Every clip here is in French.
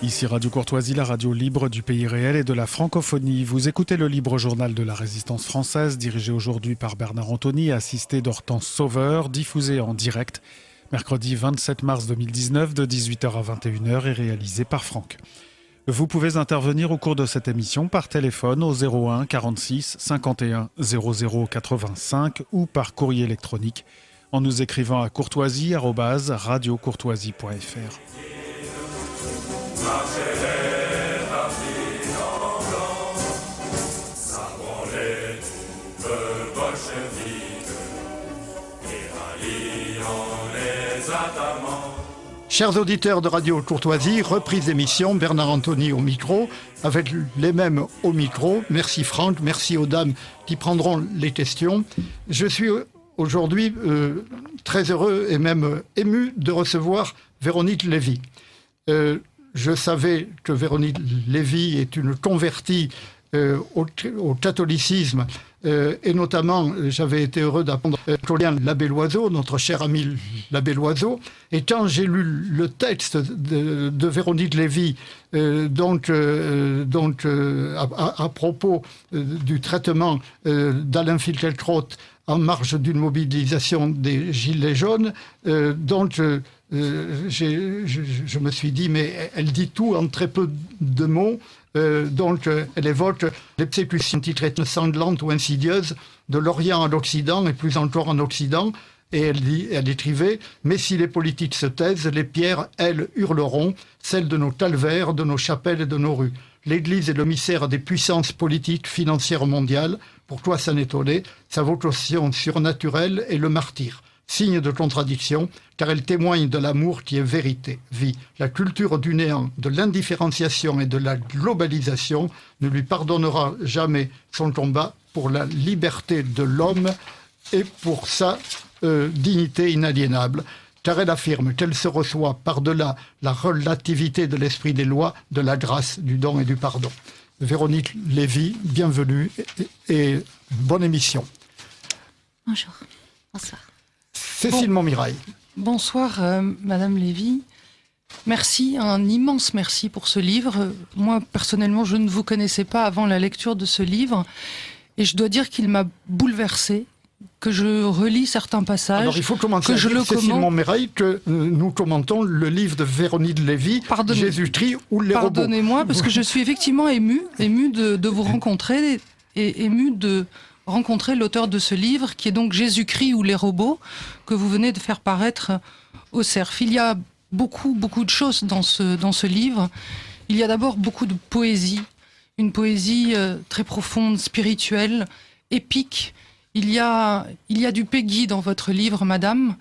Ici Radio Courtoisie, la radio libre du pays réel et de la francophonie. Vous écoutez le libre journal de la Résistance française, dirigé aujourd'hui par Bernard Anthony, assisté d'Hortense Sauveur, diffusé en direct mercredi 27 mars 2019 de 18h à 21h et réalisé par Franck. Vous pouvez intervenir au cours de cette émission par téléphone au 01 46 51 00 85 ou par courrier électronique en nous écrivant à courtoisie@radiocourtoisie.fr. Chers auditeurs de Radio Courtoisie, reprise d'émission, Bernard Anthony au micro, avec les mêmes au micro. Merci Franck, merci aux dames qui prendront les questions. Je suis aujourd'hui très heureux et même ému de recevoir Véronique Lévy. Je savais que Véronique Lévy est une convertie au catholicisme, et notamment j'avais été heureux d'apprendre Colin l'abbé Loiseau, notre cher ami l'abbé Loiseau, et quand j'ai lu le texte de Véronique Lévy à propos du traitement d'Alain Finkielkraut en marge d'une mobilisation des Gilets jaunes, je me suis dit, mais elle dit tout en très peu de mots. Elle évoque les persécutions antichrétiennes sanglantes ou insidieuses de l'Orient à l'Occident et plus encore en Occident. Et elle écrivait « Mais si les politiques se taisent, les pierres, elles, hurleront, celles de nos calvaires, de nos chapelles et de nos rues. L'Église est le mystère des puissances politiques, financières mondiales. Pourquoi s'en étonner? Sa vocation surnaturelle est le martyr. Signe de contradiction, car elle témoigne de l'amour qui est vérité, vie. La culture du néant, de l'indifférenciation et de la globalisation ne lui pardonnera jamais son combat pour la liberté de l'homme et pour sa dignité inaliénable, car elle affirme qu'elle se reçoit par-delà la relativité de l'esprit des lois, de la grâce, du don et du pardon. Véronique Lévy, bienvenue et bonne émission. Bonjour, bonsoir. Cécile Montmirail. Bonsoir, Madame Lévy. Merci, un immense merci pour ce livre. Moi, personnellement, je ne vous connaissais pas avant la lecture de ce livre. Et je dois dire qu'il m'a bouleversée, que je relis certains passages. Alors, il faut commencer à dire, Cécile Montmirail, que nous commentons le livre de Véronique Lévy, Jésus-Christ ou les robots. Pardonnez-moi, parce que je suis effectivement émue de vous rencontrer et émue de rencontrer l'auteur de ce livre, qui est donc Jésus-Christ ou les robots, que vous venez de faire paraître au CERF. Il y a beaucoup de choses dans ce livre. Il y a d'abord beaucoup de poésie, une poésie très profonde, spirituelle, épique. Il y a du Peggy dans votre livre, madame.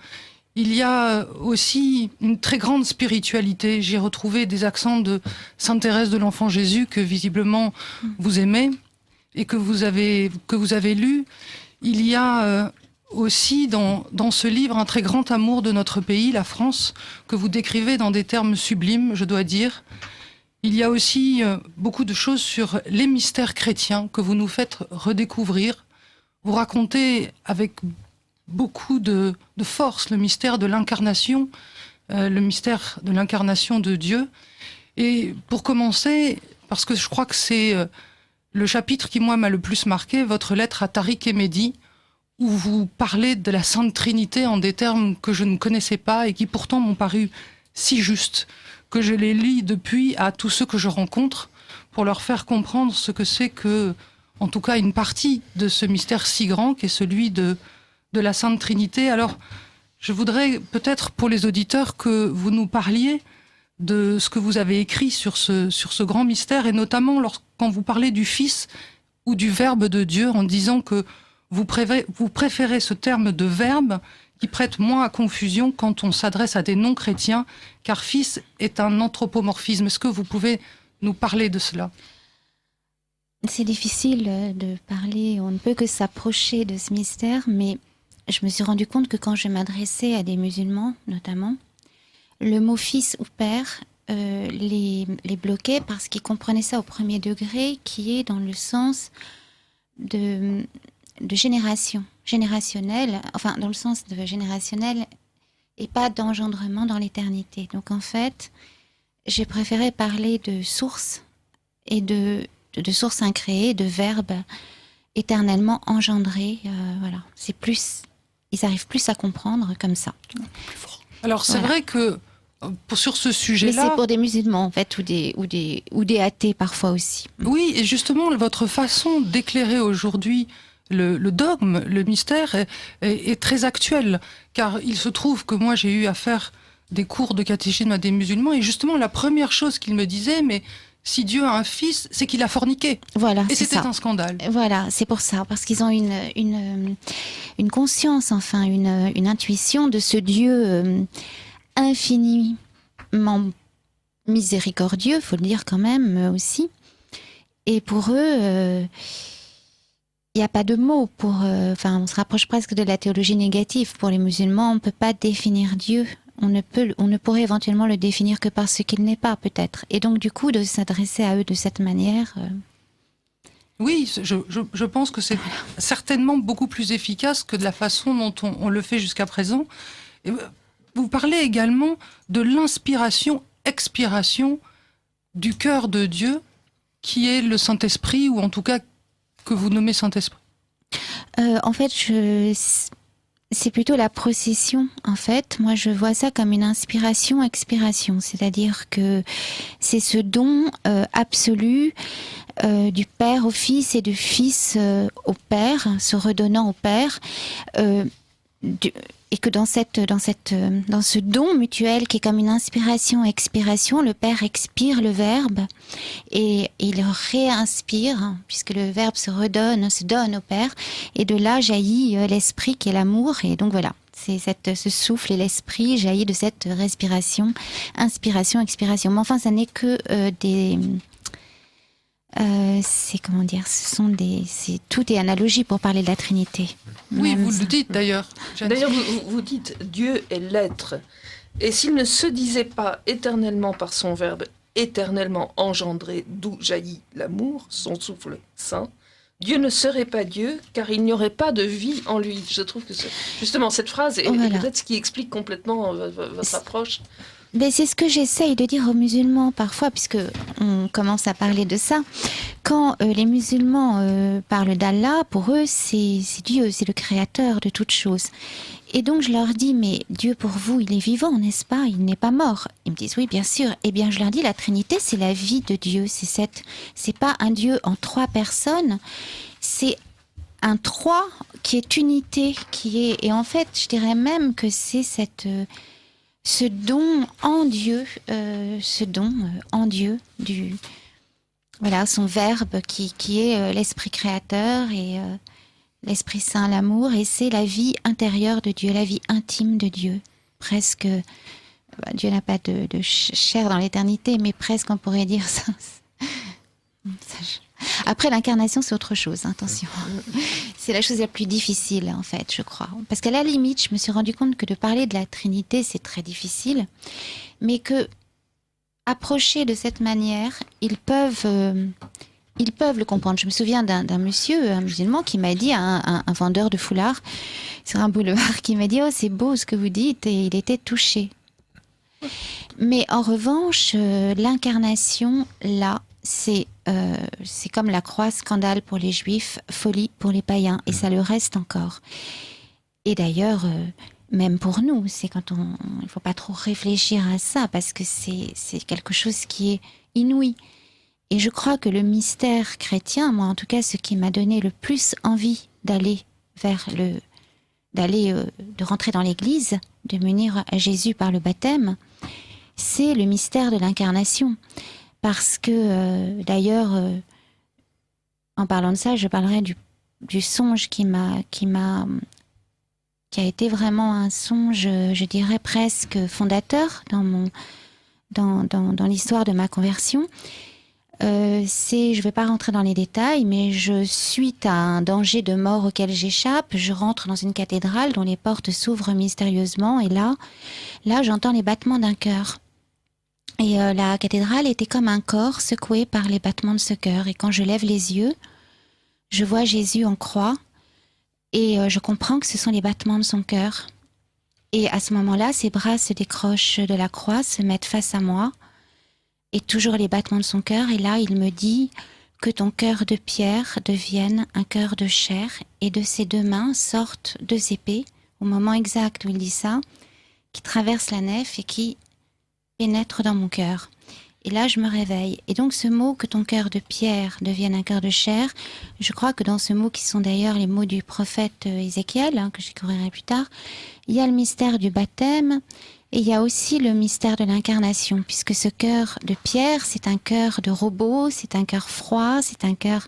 Il y a aussi une très grande spiritualité. J'ai retrouvé des accents de Sainte Thérèse de l'Enfant Jésus que visiblement vous aimez et que vous avez lu. Il y a aussi dans ce livre un très grand amour de notre pays, la France, que vous décrivez dans des termes sublimes, je dois dire. Il y a aussi beaucoup de choses sur les mystères chrétiens que vous nous faites redécouvrir. Vous racontez avec beaucoup de force le mystère de l'incarnation, de Dieu. Et pour commencer, parce que je crois que c'est le chapitre qui, moi, m'a le plus marqué, votre lettre à Tariq et Mehdi, où vous parlez de la Sainte Trinité en des termes que je ne connaissais pas et qui pourtant m'ont paru si justes, que je les lis depuis à tous ceux que je rencontre pour leur faire comprendre ce que c'est que, en tout cas, une partie de ce mystère si grand qu'est celui de la Sainte Trinité. Alors, je voudrais peut-être pour les auditeurs que vous nous parliez de ce que vous avez écrit sur ce grand mystère, et notamment quand vous parlez du Fils ou du Verbe de Dieu, en disant que vous préférez ce terme de verbe qui prête moins à confusion quand on s'adresse à des non-chrétiens, car Fils est un anthropomorphisme. Est-ce que vous pouvez nous parler de cela ? C'est difficile de parler, on ne peut que s'approcher de ce mystère, mais je me suis rendu compte que quand je m'adressais à des musulmans, notamment, le mot fils ou père les bloquait parce qu'ils comprenaient ça au premier degré, qui est dans le sens de génération, générationnel, enfin dans le sens de générationnel et pas d'engendrement dans l'éternité. Donc en fait, J'ai préféré parler de source et de source incréée, de verbes éternellement engendrés. Voilà, c'est plus, ils arrivent plus à comprendre comme ça. Alors c'est vrai que sur ce Mais sujet-là, c'est pour des musulmans en fait, ou des athées parfois aussi. oui, et justement votre façon d'éclairer aujourd'hui le dogme, le mystère est très actuelle, car il se trouve que moi j'ai eu à faire des cours de catéchisme à des musulmans, et justement la première chose qu'ils me disaient, mais si Dieu a un fils, c'est qu'il a forniqué. Voilà, Et c'est c'était ça. un scandale. Voilà, c'est pour ça, parce qu'ils ont une conscience, enfin une intuition de ce Dieu infiniment miséricordieux, faut le dire quand même aussi. Et pour eux, il n'y a pas de mots pour. On se rapproche presque de la théologie négative. Pour les musulmans, on ne peut pas définir Dieu. On ne pourrait éventuellement le définir que par ce qu'il n'est pas, peut-être. Et donc, du coup, de s'adresser à eux de cette manière. Oui, je pense que c'est certainement beaucoup plus efficace que de la façon dont on le fait jusqu'à présent. Et vous parlez également de l'inspiration, expiration du cœur de Dieu, qui est le Saint-Esprit, ou en tout cas que vous nommez Saint-Esprit. En fait, c'est plutôt la procession. En fait, moi, je vois ça comme une inspiration, expiration. C'est-à-dire que c'est ce don absolu du Père au Fils et du Fils au Père, se redonnant au Père. Et que dans ce don mutuel qui est comme une inspiration-expiration, le Père expire le Verbe et il réinspire, puisque le Verbe se donne au Père, et de là jaillit l'Esprit qui est l'amour, et donc voilà. C'est ce souffle et l'Esprit jaillit de cette respiration, inspiration, expiration. Mais enfin, ça n'est que tout est analogie pour parler de la Trinité. Oui, Même vous ça. le dites d'ailleurs. D'ailleurs, vous dites Dieu est l'être. Et s'il ne se disait pas éternellement par son Verbe, éternellement engendré, d'où jaillit l'amour, son souffle saint, Dieu ne serait pas Dieu, car il n'y aurait pas de vie en lui. Je trouve que justement cette phrase est peut-être ce qui explique complètement votre approche. Mais c'est ce que j'essaye de dire aux musulmans parfois, puisque on commence à parler de ça. Quand les musulmans parlent d'Allah, pour eux, c'est Dieu, c'est le créateur de toutes choses. Et donc je leur dis, mais Dieu pour vous, il est vivant, n'est-ce pas? Il n'est pas mort. Ils me disent, oui, bien sûr. Eh bien, je leur dis, la Trinité, c'est la vie de Dieu. C'est pas un Dieu en 3 personnes, c'est un 3 qui est unité, et en fait, je dirais même que c'est ce don en Dieu, voilà, son Verbe qui est l'Esprit créateur et l'Esprit Saint, l'amour, et c'est la vie intérieure de Dieu, la vie intime de Dieu. Presque, Dieu n'a pas de chair dans l'éternité, mais presque on pourrait dire ça. Après, l'incarnation, c'est autre chose, attention. C'est la chose la plus difficile, en fait, je crois. Parce qu'à la limite, je me suis rendu compte que de parler de la Trinité, c'est très difficile, mais que approcher de cette manière, ils peuvent le comprendre. Je me souviens d'un monsieur, un musulman, qui m'a dit, un vendeur de foulards sur un boulevard, qui m'a dit « Oh, c'est beau ce que vous dites », et il était touché. Mais en revanche, l'incarnation, là, c'est comme la croix, scandale pour les juifs, folie pour les païens, et ça le reste encore. Et d'ailleurs, même pour nous, c'est quand il ne faut pas trop réfléchir à ça, parce que c'est quelque chose qui est inouï. Et je crois que le mystère chrétien, moi en tout cas, ce qui m'a donné le plus envie de rentrer dans l'église, de m'unir à Jésus par le baptême, c'est le mystère de l'incarnation. Parce que, d'ailleurs, en parlant de ça, je parlerai du songe qui a été vraiment un songe, je dirais presque fondateur dans l'histoire de ma conversion. Je ne vais pas rentrer dans les détails, mais suite à un danger de mort auquel j'échappe, je rentre dans une cathédrale dont les portes s'ouvrent mystérieusement, et là, j'entends les battements d'un cœur. Et la cathédrale était comme un corps secoué par les battements de ce cœur. Et quand je lève les yeux, je vois Jésus en croix et je comprends que ce sont les battements de son cœur. Et à ce moment-là, ses bras se décrochent de la croix, se mettent face à moi et toujours les battements de son cœur. Et là, il me dit que ton cœur de pierre devienne un cœur de chair, et de ses deux mains sortent deux épées, au moment exact où il dit ça, qui traversent la nef et qui pénètrent dans mon cœur. Et là, je me réveille. Et donc, ce mot, que ton cœur de pierre devienne un cœur de chair, je crois que dans ce mot, qui sont d'ailleurs les mots du prophète Ézéchiel, que je découvrirai plus tard, il y a le mystère du baptême, et il y a aussi le mystère de l'incarnation, puisque ce cœur de pierre, c'est un cœur de robot, c'est un cœur froid, c'est un cœur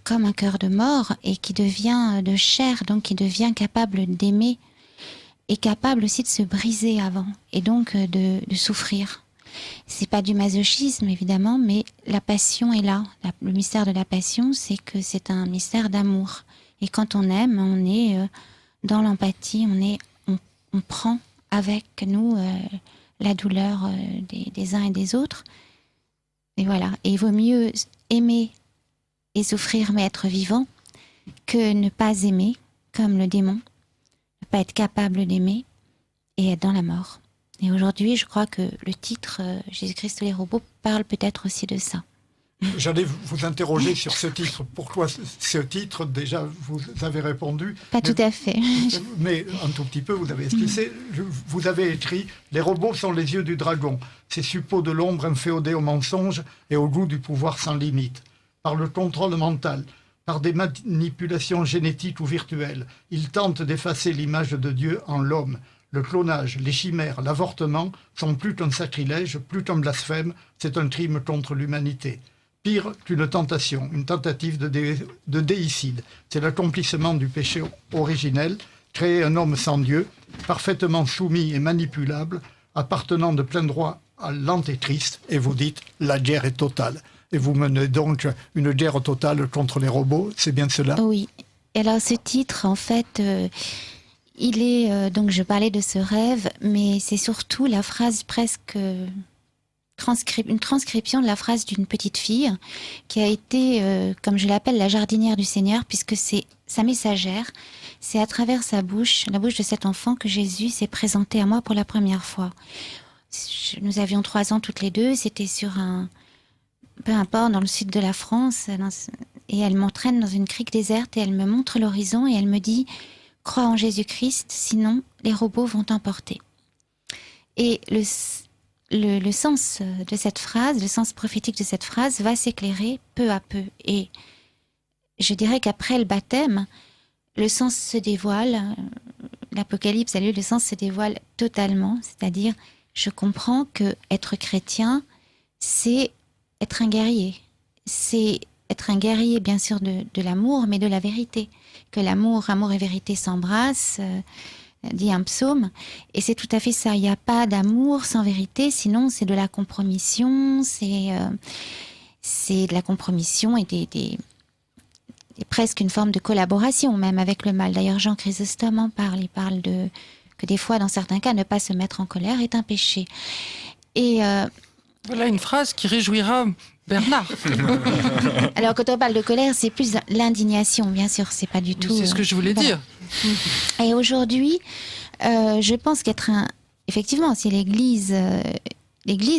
comme un cœur de mort, et qui devient de chair, donc qui devient capable d'aimer, et capable aussi de se briser avant, et donc de souffrir. C'est pas du masochisme, évidemment, mais la passion est là. Le mystère de la passion, c'est que c'est un mystère d'amour. Et quand on aime, on est dans l'empathie, on prend avec nous la douleur des uns et des autres. Et voilà. Et il vaut mieux aimer et souffrir, mais être vivant, que ne pas aimer, comme le démon, ne pas être capable d'aimer et être dans la mort. Et aujourd'hui, je crois que le titre Jésus-Christ ou les robots parle peut-être aussi de ça. J'allais vous interroger sur ce titre. Pourquoi ce titre? Déjà, vous avez répondu. Pas tout à fait. Mais un tout petit peu, vous avez expliqué. Vous avez écrit « Les robots sont les yeux du dragon. Ces suppôts de l'ombre inféodés au mensonge et au goût du pouvoir sans limite. Par le contrôle mental, par des manipulations génétiques ou virtuelles, ils tentent d'effacer l'image de Dieu en l'homme. Le clonage, les chimères, l'avortement sont plus qu'un sacrilège, plus qu'un blasphème, c'est un crime contre l'humanité. Pire qu'une tentation, une tentative de déicide. C'est l'accomplissement du péché originel, créer un homme sans Dieu, parfaitement soumis et manipulable, appartenant de plein droit à l'antéchrist, et vous dites « la guerre est totale ». Et vous menez donc une guerre totale contre les robots, c'est bien cela? Oui. Et alors ce titre, en fait... il est, donc je parlais de ce rêve, mais c'est surtout la phrase presque une transcription de la phrase d'une petite fille qui a été, comme je l'appelle, la jardinière du Seigneur, puisque c'est sa messagère. C'est à travers sa bouche, la bouche de cet enfant, que Jésus s'est présenté à moi pour la première fois. Nous avions 3 ans toutes les deux, c'était sur peu importe, dans le sud de la France, et elle m'entraîne dans une crique déserte et elle me montre l'horizon et elle me dit... Crois en Jésus-Christ, sinon les robots vont t'emporter. Et le sens de cette phrase, le sens prophétique de cette phrase va s'éclairer peu à peu. Et je dirais qu'après le baptême, le sens se dévoile, l'Apocalypse a lieu, le sens se dévoile totalement. C'est-à-dire, je comprends que être chrétien, c'est être un guerrier. C'est être un guerrier, bien sûr, de l'amour, mais de la vérité. Que l'amour, amour et vérité s'embrassent, dit un psaume. Et c'est tout à fait ça. Il n'y a pas d'amour sans vérité, sinon c'est de la compromission, c'est de la compromission et presque une forme de collaboration, même avec le mal. D'ailleurs, Jean Chrysostome en parle. Il parle que des fois, dans certains cas, ne pas se mettre en colère est un péché. Et voilà une phrase qui réjouira Bernard. alors, quand on parle de colère, c'est plus l'indignation, bien sûr, c'est pas du tout... C'est ce que je voulais dire. Et aujourd'hui, je pense effectivement, si l'Église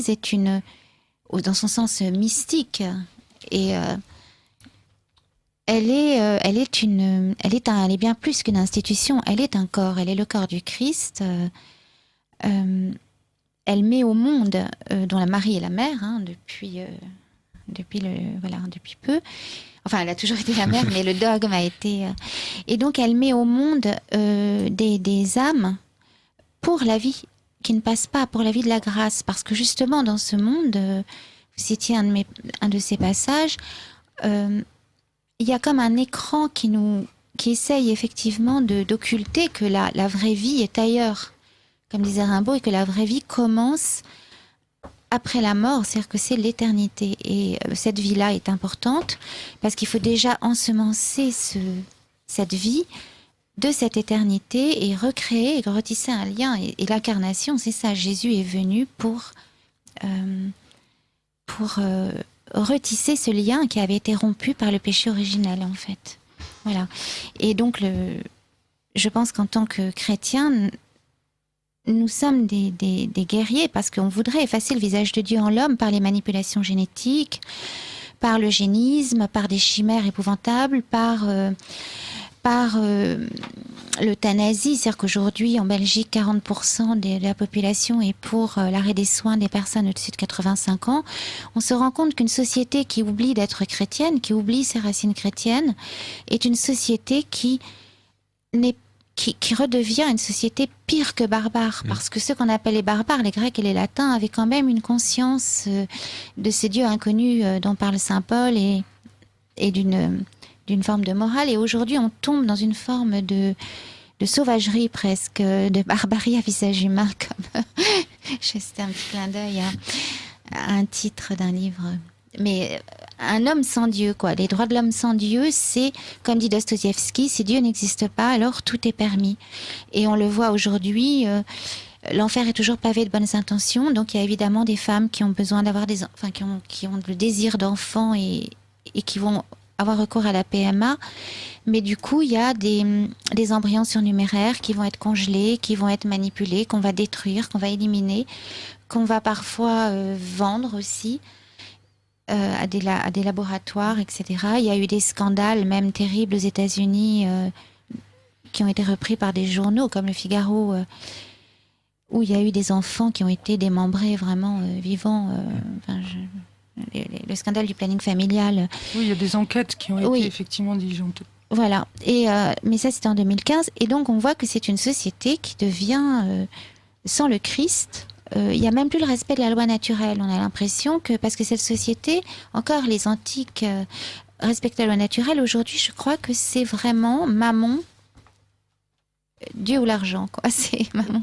est dans son sens mystique, et elle est bien plus qu'une institution, elle est un corps, elle est le corps du Christ. Elle met au monde, dont la Marie est la mère, depuis peu. Enfin, elle a toujours été la mère, mais le dogme a été... Et donc, elle met au monde des âmes pour la vie, qui ne passe pas, pour la vie de la grâce. Parce que justement, dans ce monde, vous citiez un de ces passages, il y a comme un écran qui essaye effectivement d'occulter que la vraie vie est ailleurs, comme disait Rimbaud, et que la vraie vie commence après la mort, c'est-à-dire que c'est l'éternité. Et cette vie-là est importante parce qu'il faut déjà ensemencer cette vie de cette éternité et recréer et retisser un lien. Et l'incarnation, c'est ça. Jésus est venu pour retisser ce lien qui avait été rompu par le péché originel, en fait. Voilà. Et donc, je pense qu'en tant que chrétien, nous sommes des guerriers parce qu'on voudrait effacer le visage de Dieu en l'homme par les manipulations génétiques, par l'eugénisme, par des chimères épouvantables, par l'euthanasie. C'est-à-dire qu'aujourd'hui, en Belgique, 40% de la population est pour l'arrêt des soins des personnes au-dessus de 85 ans. On se rend compte qu'une société qui oublie d'être chrétienne, qui oublie ses racines chrétiennes, est une société qui redevient une société pire que barbare. Parce que ceux qu'on appelle les barbares, les Grecs et les Latins, avaient quand même une conscience de ces dieux inconnus dont parle saint Paul et d'une forme de morale. Et aujourd'hui, on tombe dans une forme de sauvagerie presque, de barbarie à visage humain, comme c'était un petit clin d'œil à un titre d'un livre. Mais un homme sans Dieu, quoi. Les droits de l'homme sans Dieu, c'est, comme dit Dostoïevski, si Dieu n'existe pas, alors tout est permis. Et on le voit aujourd'hui, l'enfer est toujours pavé de bonnes intentions. Donc il y a évidemment des femmes qui ont besoin d'avoir qui ont le désir d'enfants et qui vont avoir recours à la PMA. Mais du coup, il y a des embryons surnuméraires qui vont être congelés, qui vont être manipulés, qu'on va détruire, qu'on va éliminer, qu'on va parfois vendre aussi. À des laboratoires, etc. Il y a eu des scandales, même terribles aux États-Unis, qui ont été repris par des journaux comme Le Figaro, où il y a eu des enfants qui ont été démembrés vraiment vivants. Le scandale du planning familial. Oui, il y a des enquêtes qui ont été effectivement diligentées. Voilà. Mais ça, c'était en 2015. Et donc, on voit que c'est une société qui devient, sans le Christ, il n'y a même plus le respect de la loi naturelle. On a l'impression que, parce que cette société, encore les antiques respectaient la loi naturelle, aujourd'hui, je crois que c'est vraiment Mammon, Dieu ou l'argent, quoi. C'est Mammon.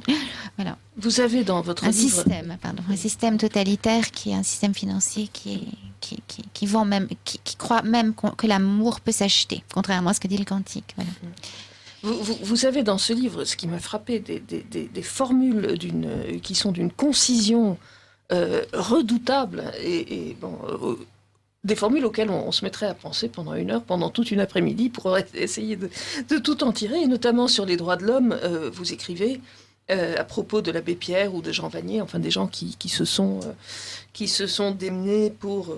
Voilà. Vous avez dans votre livre... un système totalitaire qui est un système financier qui vend même, qui croit même que l'amour peut s'acheter, contrairement à ce que dit le Cantique. Voilà. Vous avez dans ce livre, ce qui m'a frappé, des formules qui sont d'une concision redoutable et des formules auxquelles on se mettrait à penser pendant une heure, pendant toute une après-midi pour essayer de tout en tirer, et notamment sur les droits de l'homme. Vous écrivez à propos de l'abbé Pierre ou de Jean Vanier, enfin des gens qui se sont démenés pour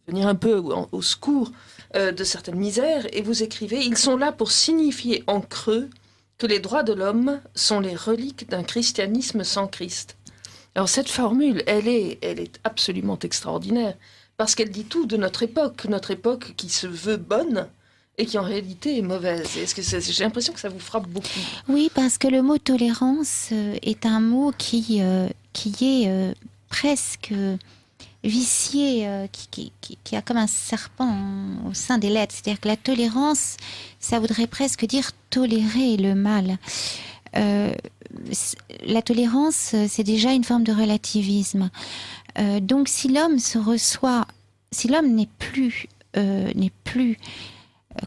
venir un peu au secours de certaines misères, et vous écrivez « Ils sont là pour signifier en creux que les droits de l'homme sont les reliques d'un christianisme sans Christ ». Alors cette formule, elle est absolument extraordinaire, parce qu'elle dit tout de notre époque qui se veut bonne et qui en réalité est mauvaise. J'ai l'impression que ça vous frappe beaucoup. Oui, parce que le mot tolérance est un mot qui est presque... vicié, qui a comme un serpent au sein des lettres. C'est-à-dire que la tolérance, ça voudrait presque dire tolérer le mal. La tolérance, c'est déjà une forme de relativisme. Donc si l'homme n'est plus,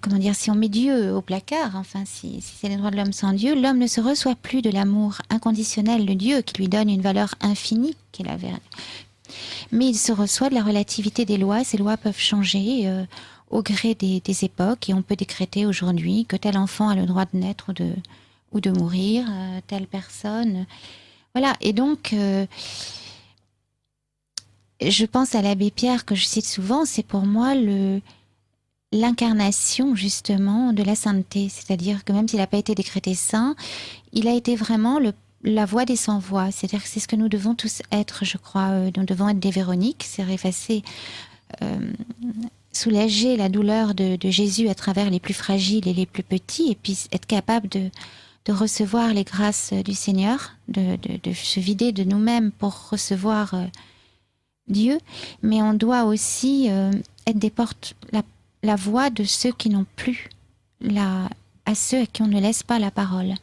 comment dire, si on met Dieu au placard, enfin si c'est les droits de l'homme sans Dieu, l'homme ne se reçoit plus de l'amour inconditionnel de Dieu qui lui donne une valeur infinie, qui est la vérité. Mais il se reçoit de la relativité des lois. Ces lois peuvent changer au gré des époques, et on peut décréter aujourd'hui que tel enfant a le droit de naître ou de mourir, telle personne. Voilà, et donc je pense à l'abbé Pierre que je cite souvent, c'est pour moi l'incarnation justement de la sainteté. C'est-à-dire que même s'il n'a pas été décrété saint, il a été vraiment la voix des sans-voix, c'est-à-dire que c'est ce que nous devons tous être, je crois. Nous devons être des Véroniques, c'est effacer, soulager la douleur de Jésus à travers les plus fragiles et les plus petits, et puis être capable de recevoir les grâces du Seigneur, de se vider de nous-mêmes pour recevoir Dieu. Mais on doit aussi être des portes, la voix de ceux qui n'ont plus, à ceux à qui on ne laisse pas la parole.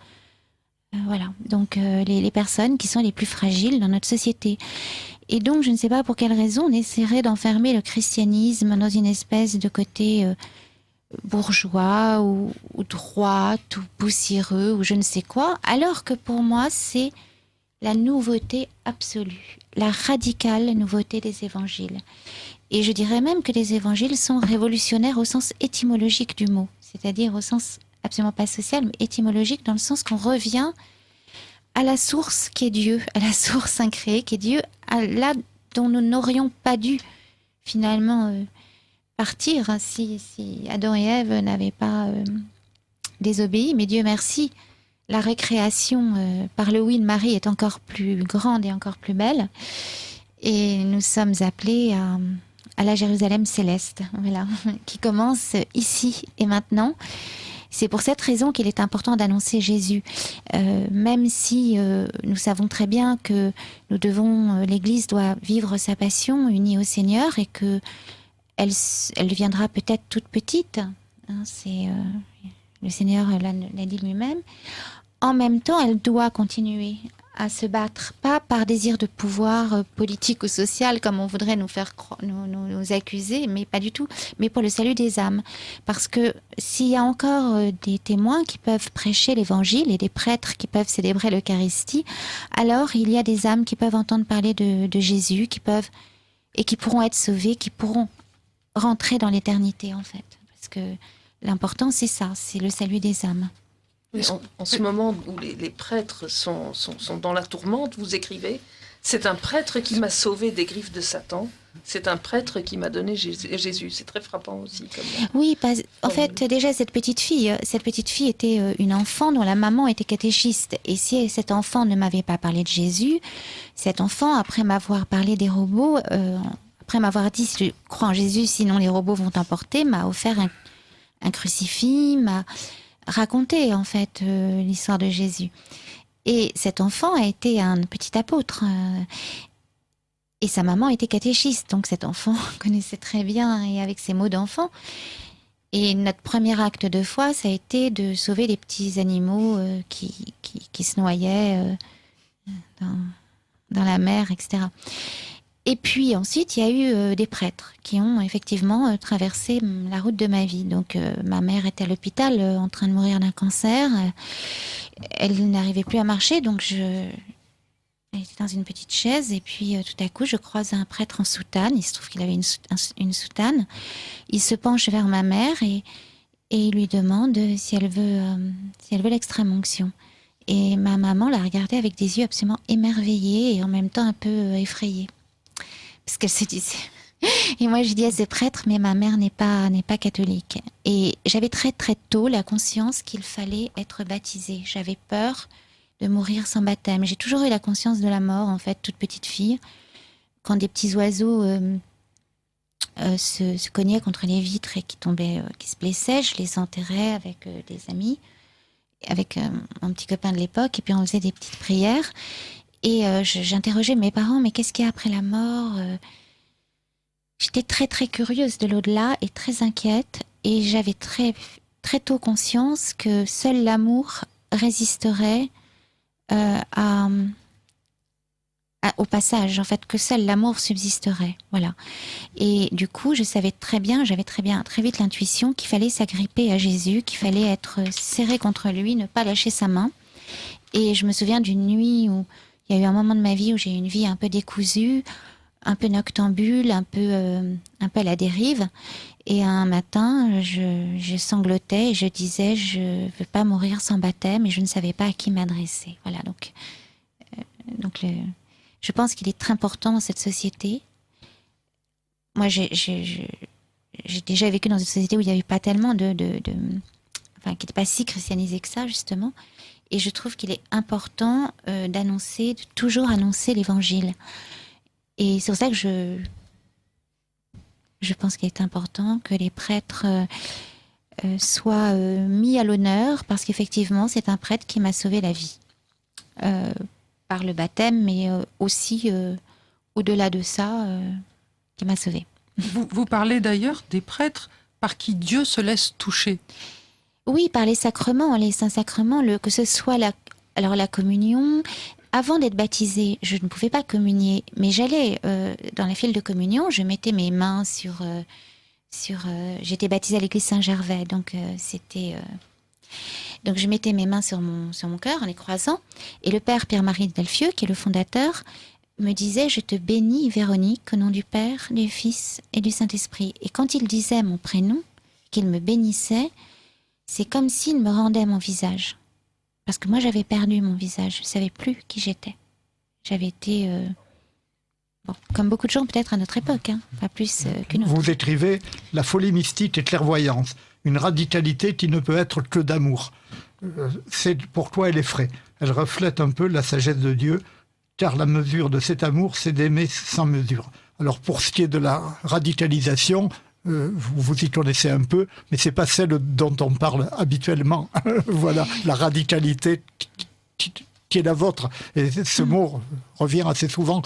Voilà, donc les personnes qui sont les plus fragiles dans notre société. Et donc, je ne sais pas pour quelle raison on essaierait d'enfermer le christianisme dans une espèce de côté bourgeois ou droite ou poussiéreux ou je ne sais quoi, alors que pour moi, c'est la nouveauté absolue, la radicale nouveauté des évangiles. Et je dirais même que les évangiles sont révolutionnaires au sens étymologique du mot, c'est-à-dire au sens absolument pas social, mais étymologique, dans le sens qu'on revient à la source qui est Dieu, à la source incréée qui est Dieu, là dont nous n'aurions pas dû finalement partir si Adam et Ève n'avaient pas désobéi. Mais Dieu merci, la récréation par le oui de Marie est encore plus grande et encore plus belle. Et nous sommes appelés à la Jérusalem céleste, voilà, qui commence ici et maintenant. C'est pour cette raison qu'il est important d'annoncer Jésus, même si nous savons très bien que l'Église doit vivre sa passion unie au Seigneur et que elle viendra peut-être toute petite. Hein, le Seigneur l'a dit lui-même. En même temps, elle doit continuer à se battre, pas par désir de pouvoir politique ou social, comme on voudrait nous faire nous accuser, mais pas du tout, mais pour le salut des âmes. Parce que s'il y a encore des témoins qui peuvent prêcher l'évangile et des prêtres qui peuvent célébrer l'Eucharistie, alors il y a des âmes qui peuvent entendre parler de Jésus, qui pourront être sauvées, qui pourront rentrer dans l'éternité, en fait. Parce que l'important, c'est ça, c'est le salut des âmes. En ce moment où les prêtres sont dans la tourmente, vous écrivez « C'est un prêtre qui m'a sauvé des griffes de Satan. C'est un prêtre qui m'a donné Jésus. » C'est très frappant aussi. Oui, en fait, déjà, cette petite fille était une enfant dont la maman était catéchiste. Et si cet enfant ne m'avait pas parlé de Jésus, cet enfant, après m'avoir parlé des robots, après m'avoir dit « Je crois en Jésus, sinon les robots vont t'emporter », m'a offert un crucifix, m'a raconter en fait l'histoire de Jésus. Et cet enfant a été un petit apôtre et sa maman était catéchiste, donc cet enfant connaissait très bien et avec ses mots d'enfant. Et notre premier acte de foi, ça a été de sauver les petits animaux qui se noyaient dans la mer, etc. Et puis ensuite, il y a eu des prêtres qui ont effectivement traversé la route de ma vie. Donc ma mère était à l'hôpital en train de mourir d'un cancer. Elle n'arrivait plus à marcher, donc elle était dans une petite chaise. Et puis tout à coup, je croise un prêtre en soutane. Il se trouve qu'il avait une soutane. Il se penche vers ma mère et il lui demande si elle veut l'extrême-onction. Et ma maman l'a regardée avec des yeux absolument émerveillés et en même temps un peu effrayés. Parce qu'elle se disait... Et moi, je dis à ces prêtres, mais ma mère n'est pas catholique. Et j'avais très très tôt la conscience qu'il fallait être baptisée. J'avais peur de mourir sans baptême. J'ai toujours eu la conscience de la mort, en fait, toute petite fille. Quand des petits oiseaux se cognaient contre les vitres et qui se blessaient, je les enterrais avec des amis, avec mon petit copain de l'époque, et puis on faisait des petites prières. Et j'interrogeais mes parents, mais qu'est-ce qu'il y a après la mort ? J'étais très très curieuse de l'au-delà et très inquiète. Et j'avais très, très tôt conscience que seul l'amour résisterait au passage. En fait, que seul l'amour subsisterait. Voilà. Et du coup, j'avais très vite l'intuition qu'il fallait s'agripper à Jésus, qu'il fallait être serré contre lui, ne pas lâcher sa main. Et je me souviens d'une nuit où il y a eu un moment de ma vie où j'ai eu une vie un peu décousue, un peu noctambule, un peu à la dérive. Et un matin, je sanglotais et je disais, je ne veux pas mourir sans baptême, et je ne savais pas à qui m'adresser. Voilà, donc je pense qu'il est très important dans cette société. Moi, j'ai déjà vécu dans une société où il n'y avait pas tellement qui n'était pas si christianisée que ça, justement. Et je trouve qu'il est important de toujours annoncer l'évangile. Et c'est pour ça que je pense qu'il est important que les prêtres soient mis à l'honneur, parce qu'effectivement, c'est un prêtre qui m'a sauvé la vie. Par le baptême, mais aussi, au-delà de ça, qui m'a sauvé. Vous parlez d'ailleurs des prêtres par qui Dieu se laisse toucher. Oui, par les sacrements, les saints sacrements, que ce soit la communion. Avant d'être baptisée, je ne pouvais pas communier, mais j'allais dans la file de communion, je mettais mes mains j'étais baptisée à l'église Saint-Gervais, donc donc je mettais mes mains sur mon cœur en les croisant, et le père Pierre-Marie Delfieux, qui est le fondateur, me disait « Je te bénis, Véronique, au nom du Père, du Fils et du Saint-Esprit ». Et quand il disait mon prénom, qu'il me bénissait, c'est comme s'il me rendait mon visage. Parce que moi, j'avais perdu mon visage. Je ne savais plus qui j'étais. J'avais été, comme beaucoup de gens peut-être à notre époque, hein, pas plus qu'une autre. Vous écrivez « La folie mystique et clairvoyance, une radicalité qui ne peut être que d'amour. C'est pourquoi elle effraie. Elle reflète un peu la sagesse de Dieu, car la mesure de cet amour, c'est d'aimer sans mesure. » Alors pour ce qui est de la radicalisation, vous y connaissez un peu, mais c'est pas celle dont on parle habituellement. Voilà, la radicalité qui est la vôtre. Et ce mot revient assez souvent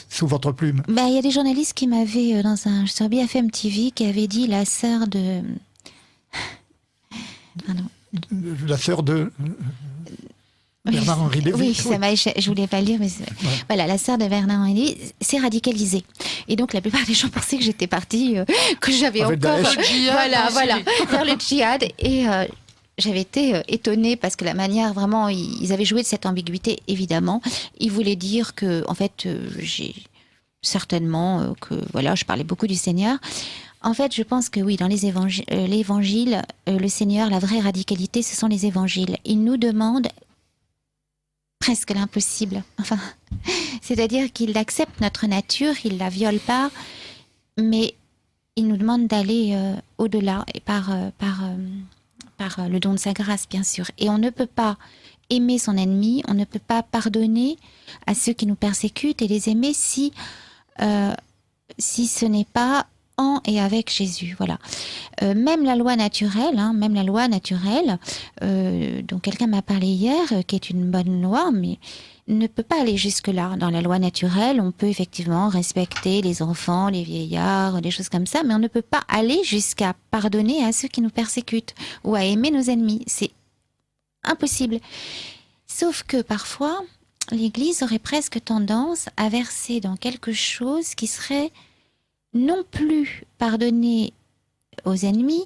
sous votre plume. Il y a des journalistes qui m'avaient, sur BFM TV, qui avaient dit la sœur de... Pardon. La sœur de... Bernard-Henri Lévy. Oui, je voulais pas le dire, mais voilà, la sœur de Bernard-Henri Lévy s'est radicalisée. Et donc la plupart des gens pensaient que j'étais partie, que j'avais avec encore, Daesh. faire le djihad. Et j'avais été étonnée parce que la manière vraiment, ils avaient joué de cette ambiguïté. Évidemment, ils voulaient dire que, en fait, j'ai certainement que voilà, je parlais beaucoup du Seigneur. En fait, je pense que oui, dans l'évangile, le Seigneur, la vraie radicalité, ce sont les évangiles. Il nous demande presque l'impossible. Enfin, c'est-à-dire qu'il accepte notre nature, il la viole pas, mais il nous demande d'aller au-delà et par le don de sa grâce, bien sûr. Et on ne peut pas aimer son ennemi, on ne peut pas pardonner à ceux qui nous persécutent et les aimer si ce n'est pas en et avec Jésus, voilà. Même la loi naturelle, dont quelqu'un m'a parlé hier, qui est une bonne loi, mais ne peut pas aller jusque-là. Dans la loi naturelle, on peut effectivement respecter les enfants, les vieillards, des choses comme ça, mais on ne peut pas aller jusqu'à pardonner à ceux qui nous persécutent ou à aimer nos ennemis. C'est impossible. Sauf que parfois, l'Église aurait presque tendance à verser dans quelque chose qui serait non plus pardonner aux ennemis,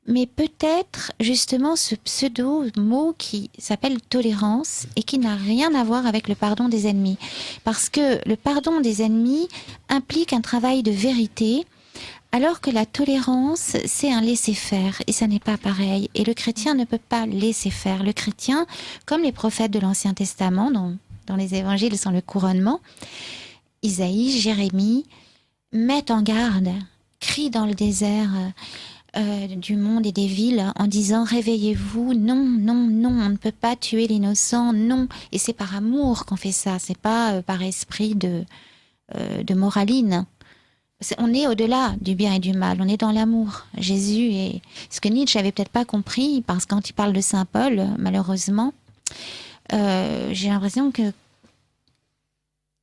mais peut-être justement ce pseudo-mot qui s'appelle tolérance et qui n'a rien à voir avec le pardon des ennemis. Parce que le pardon des ennemis implique un travail de vérité, alors que la tolérance, c'est un laisser-faire, et ça n'est pas pareil. Et le chrétien ne peut pas laisser faire. Le chrétien, comme les prophètes de l'Ancien Testament, dans les évangiles sont le couronnement, Isaïe, Jérémie, mettent en garde, crient dans le désert du monde et des villes en disant « Réveillez-vous, non, non, non, on ne peut pas tuer l'innocent, non ». Et c'est par amour qu'on fait ça, c'est pas par esprit de moraline. On est au-delà du bien et du mal, on est dans l'amour. Jésus est... Ce que Nietzsche n'avait peut-être pas compris, parce que quand il parle de Saint Paul, malheureusement, j'ai l'impression que,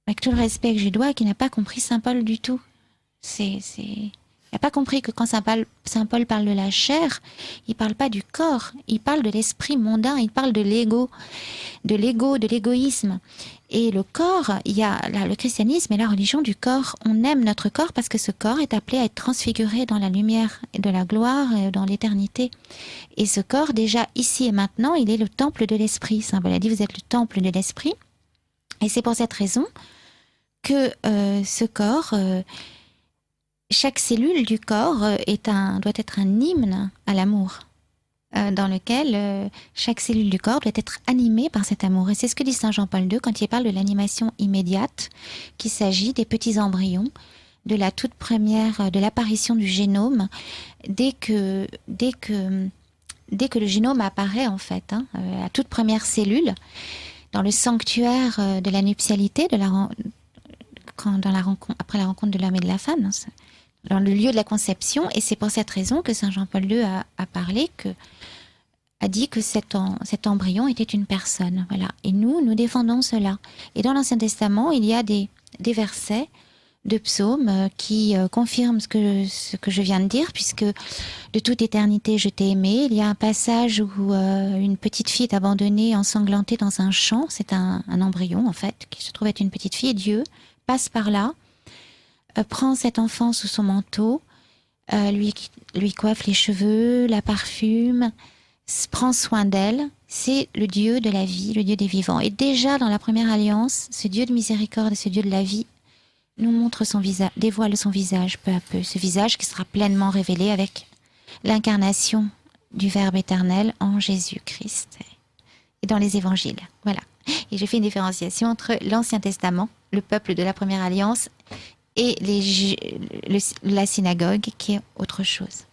avec tout le respect que je lui dois, qu'il n'a pas compris Saint Paul du tout. Il n'a pas compris que quand Saint Paul parle de la chair, il ne parle pas du corps, il parle de l'esprit mondain, il parle de l'ego, de l'égoïsme. Et le corps, il y a le christianisme et la religion du corps. On aime notre corps parce que ce corps est appelé à être transfiguré dans la lumière et de la gloire et dans l'éternité. Et ce corps, déjà ici et maintenant, il est le temple de l'esprit. Saint Paul a dit, vous êtes le temple de l'esprit. Et c'est pour cette raison que ce corps... chaque cellule du corps doit être un hymne à l'amour, dans lequel chaque cellule du corps doit être animée par cet amour. Et c'est ce que dit Saint Jean-Paul II quand il parle de l'animation immédiate, qu'il s'agit des petits embryons, de la toute première, de l'apparition du génome, dès que le génome apparaît en fait, la toute première cellule, dans le sanctuaire de la nuptialité, après la rencontre de l'homme et de la femme, dans le lieu de la conception, et c'est pour cette raison que Saint Jean-Paul II a dit que cet embryon était une personne. Voilà. Et nous défendons cela. Et dans l'Ancien Testament, il y a des versets de psaumes qui confirment ce que je viens de dire, puisque de toute éternité je t'ai aimé. Il y a un passage où une petite fille est abandonnée, ensanglantée dans un champ. C'est un embryon, en fait, qui se trouve être une petite fille. Et Dieu passe par là, prend cet enfant sous son manteau, lui coiffe les cheveux, la parfume, prend soin d'elle. C'est le Dieu de la vie, le Dieu des vivants. Et déjà dans la première alliance, ce Dieu de miséricorde et ce Dieu de la vie nous montre son visage, dévoile son visage peu à peu. Ce visage qui sera pleinement révélé avec l'incarnation du Verbe éternel en Jésus-Christ. et dans les évangiles. Voilà. Et j'ai fait une différenciation entre l'Ancien Testament, le peuple de la Première Alliance, et la synagogue, qui est autre chose.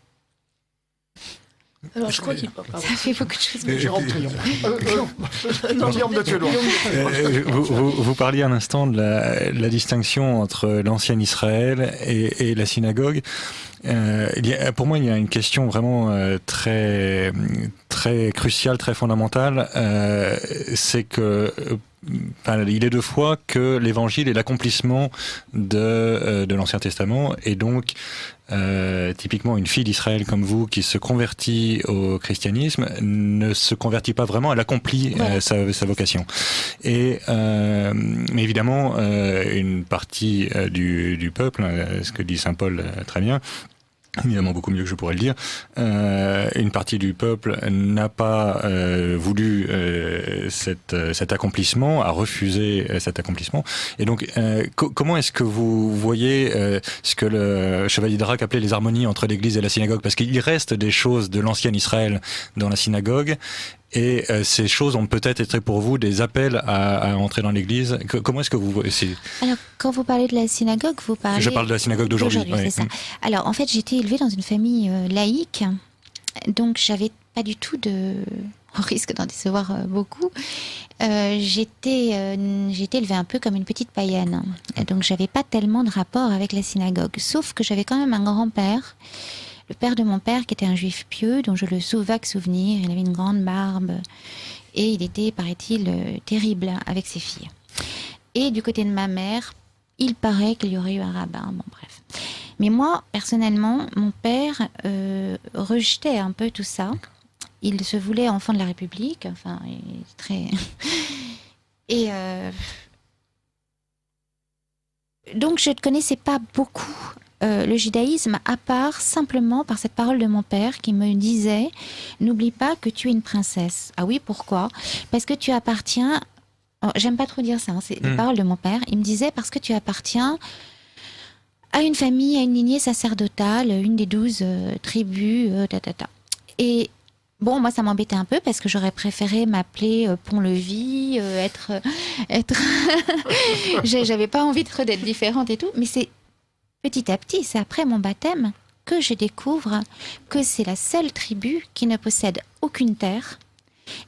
Alors, je crois qu'il parle. Ça fait beaucoup de choses. Vous parliez un instant de la distinction entre l'ancien Israël et la synagogue. Pour moi, il y a une question vraiment très, très cruciale, très fondamentale. C'est que il est de foi que l'Évangile est l'accomplissement de l'Ancien Testament, et donc typiquement une fille d'Israël comme vous qui se convertit au christianisme ne se convertit pas vraiment, elle accomplit sa vocation. Et mais évidemment une partie du peuple, ce que dit saint Paul très bien, évidemment beaucoup mieux que je pourrais le dire, une partie du peuple n'a pas voulu cet accomplissement, a refusé cet accomplissement. Et donc, comment est-ce que vous voyez ce que le chevalier Drac appelait les harmonies entre l'Église et la synagogue? Parce qu'il reste des choses de l'ancien Israël dans la synagogue, et ces choses ont peut-être été pour vous des appels à entrer dans l'Église. Comment est-ce que vous voyez? Alors, quand vous parlez de la synagogue, vous parlez... Je parle de la synagogue d'aujourd'hui. C'est ça. Alors, en fait, j'ai été élevée dans une famille laïque, donc j'avais pas du tout au risque d'en décevoir beaucoup. J'étais élevée un peu comme une petite païenne, donc j'avais pas tellement de rapport avec la synagogue, sauf que j'avais quand même un grand-père, le père de mon père, qui était un juif pieux, dont je le vague souvenir. Il avait une grande barbe et il était, paraît-il, terrible avec ses filles. Et du côté de ma mère, il paraît qu'il y aurait eu un rabbin. Bon, bref. Mais moi, personnellement, mon père rejetait un peu tout ça. Il se voulait enfant de la République. Enfin, il est très... Et donc, je ne connaissais pas beaucoup le judaïsme, à part simplement par cette parole de mon père qui me disait « N'oublie pas que tu es une princesse ». Ah oui, pourquoi? Parce que tu appartiens... Oh, j'aime pas trop dire ça, hein, c'est les paroles de mon père. Il me disait « Parce que tu appartiens à une famille, à une lignée sacerdotale, une des 12 tribus, Et bon, moi, ça m'embêtait un peu parce que j'aurais préféré m'appeler Pont-Levis, être... J'avais pas envie d'être différente et tout, mais c'est petit à petit, c'est après mon baptême que je découvre que c'est la seule tribu qui ne possède aucune terre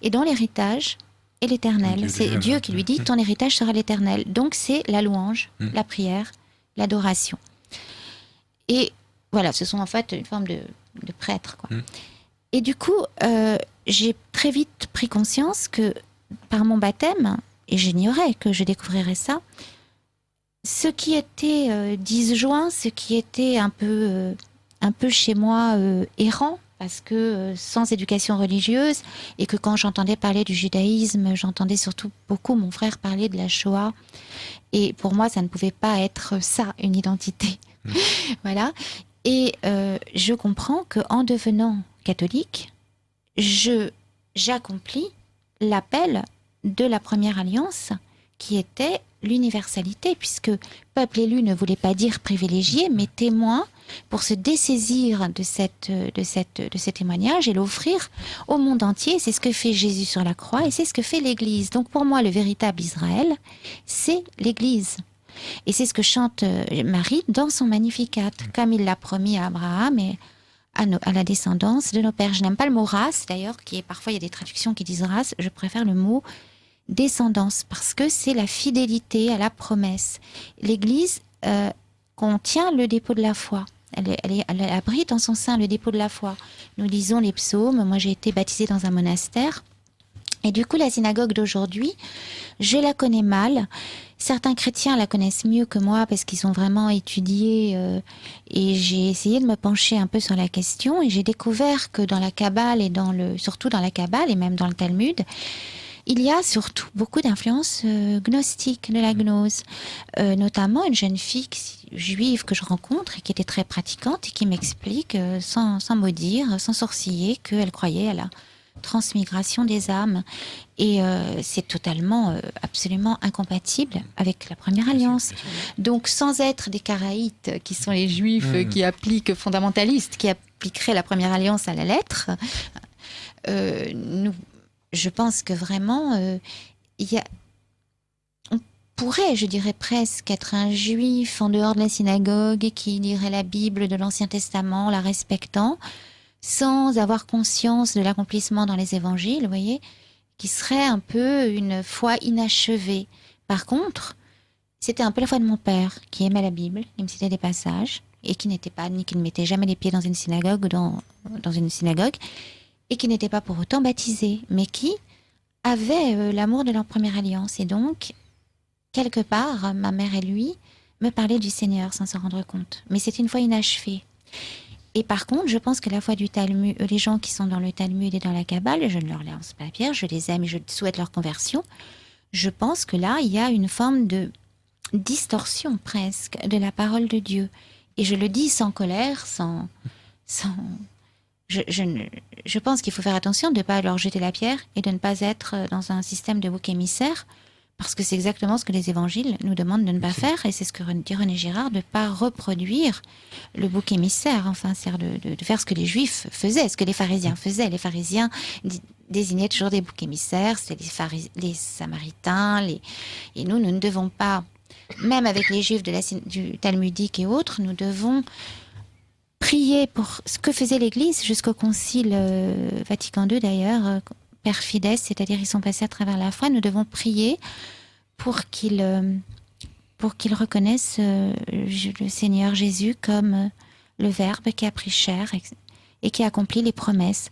et dont l'héritage est l'éternel. C'est Dieu qui lui dit « ton héritage sera l'éternel ». Donc c'est la louange, la prière, l'adoration. Et voilà, ce sont en fait une forme de prêtre, quoi. Et du coup, j'ai très vite pris conscience que par mon baptême, et j'ignorais que je découvrirais ça, ce qui était disjoint, ce qui était un peu chez moi errant, parce que sans éducation religieuse, et que quand j'entendais parler du judaïsme, j'entendais surtout beaucoup mon frère parler de la Shoah, et pour moi, ça ne pouvait pas être ça, une identité. Voilà. Et je comprends qu'en devenant catholique, j'accomplis l'appel de la première alliance, qui était l'universalité, puisque peuple élu ne voulait pas dire privilégié, mais témoin, pour se dessaisir de ce témoignage et l'offrir au monde entier. C'est ce que fait Jésus sur la croix et c'est ce que fait l'Église. Donc pour moi, le véritable Israël, c'est l'Église. Et c'est ce que chante Marie dans son Magnificat, comme il l'a promis à Abraham et à la descendance de nos pères. Je n'aime pas le mot race, d'ailleurs, parfois il y a des traductions qui disent race, je préfère le mot descendance, parce que c'est la fidélité à la promesse. L'Église contient le dépôt de la foi. Elle abrite en son sein le dépôt de la foi. Nous lisons les psaumes. Moi, j'ai été baptisée dans un monastère. Et du coup, la synagogue d'aujourd'hui, je la connais mal. Certains chrétiens la connaissent mieux que moi parce qu'ils ont vraiment étudié et j'ai essayé de me pencher un peu sur la question et j'ai découvert que dans la Kabbale surtout dans la Kabbale et même dans le Talmud, il y a surtout beaucoup d'influences gnostiques, de la gnose. Notamment une jeune fille juive que je rencontre et qui était très pratiquante et qui m'explique sans maudire, sans sourciller, qu'elle croyait à la transmigration des âmes. Et c'est totalement, absolument incompatible avec la première alliance. Donc sans être des karaïtes qui sont les juifs qui appliquent, fondamentalistes, qui appliqueraient la première alliance à la lettre, je pense que vraiment, on pourrait, je dirais presque, être un juif en dehors de la synagogue qui lirait la Bible de l'Ancien Testament, la respectant, sans avoir conscience de l'accomplissement dans les évangiles, vous voyez, qui serait un peu une foi inachevée. Par contre, c'était un peu la foi de mon père, qui aimait la Bible, il me citait des passages, et qui ne mettait jamais les pieds dans une synagogue ou dans une synagogue, et qui n'était pas pour autant baptisé, mais qui avait l'amour de leur première alliance. Et donc, quelque part, ma mère et lui me parlaient du Seigneur sans s'en rendre compte. Mais c'était une foi inachevée. Et par contre, je pense que la foi du Talmud, les gens qui sont dans le Talmud et dans la Kabbale, je ne leur lance pas la pierre, je les aime et je souhaite leur conversion. Je pense que là, il y a une forme de distorsion presque de la parole de Dieu. Et je le dis sans colère, je pense qu'il faut faire attention de ne pas leur jeter la pierre et de ne pas être dans un système de bouc émissaire, parce que c'est exactement ce que les évangiles nous demandent de ne pas faire, et c'est ce que dit René Girard, de ne pas reproduire le bouc émissaire, enfin, c'est-à-dire de faire ce que les Juifs faisaient, ce que les pharisiens faisaient. Les pharisiens désignaient toujours des boucs émissaires, c'était les Samaritains, et nous ne devons pas, même avec les Juifs du Talmudique et autres, nous devons prier pour ce que faisait l'Église jusqu'au Concile Vatican II d'ailleurs, Père Fides, c'est-à-dire ils sont passés à travers la foi. Nous devons prier pour qu'ils reconnaissent le Seigneur Jésus comme le Verbe qui a pris chair et qui a accompli les promesses.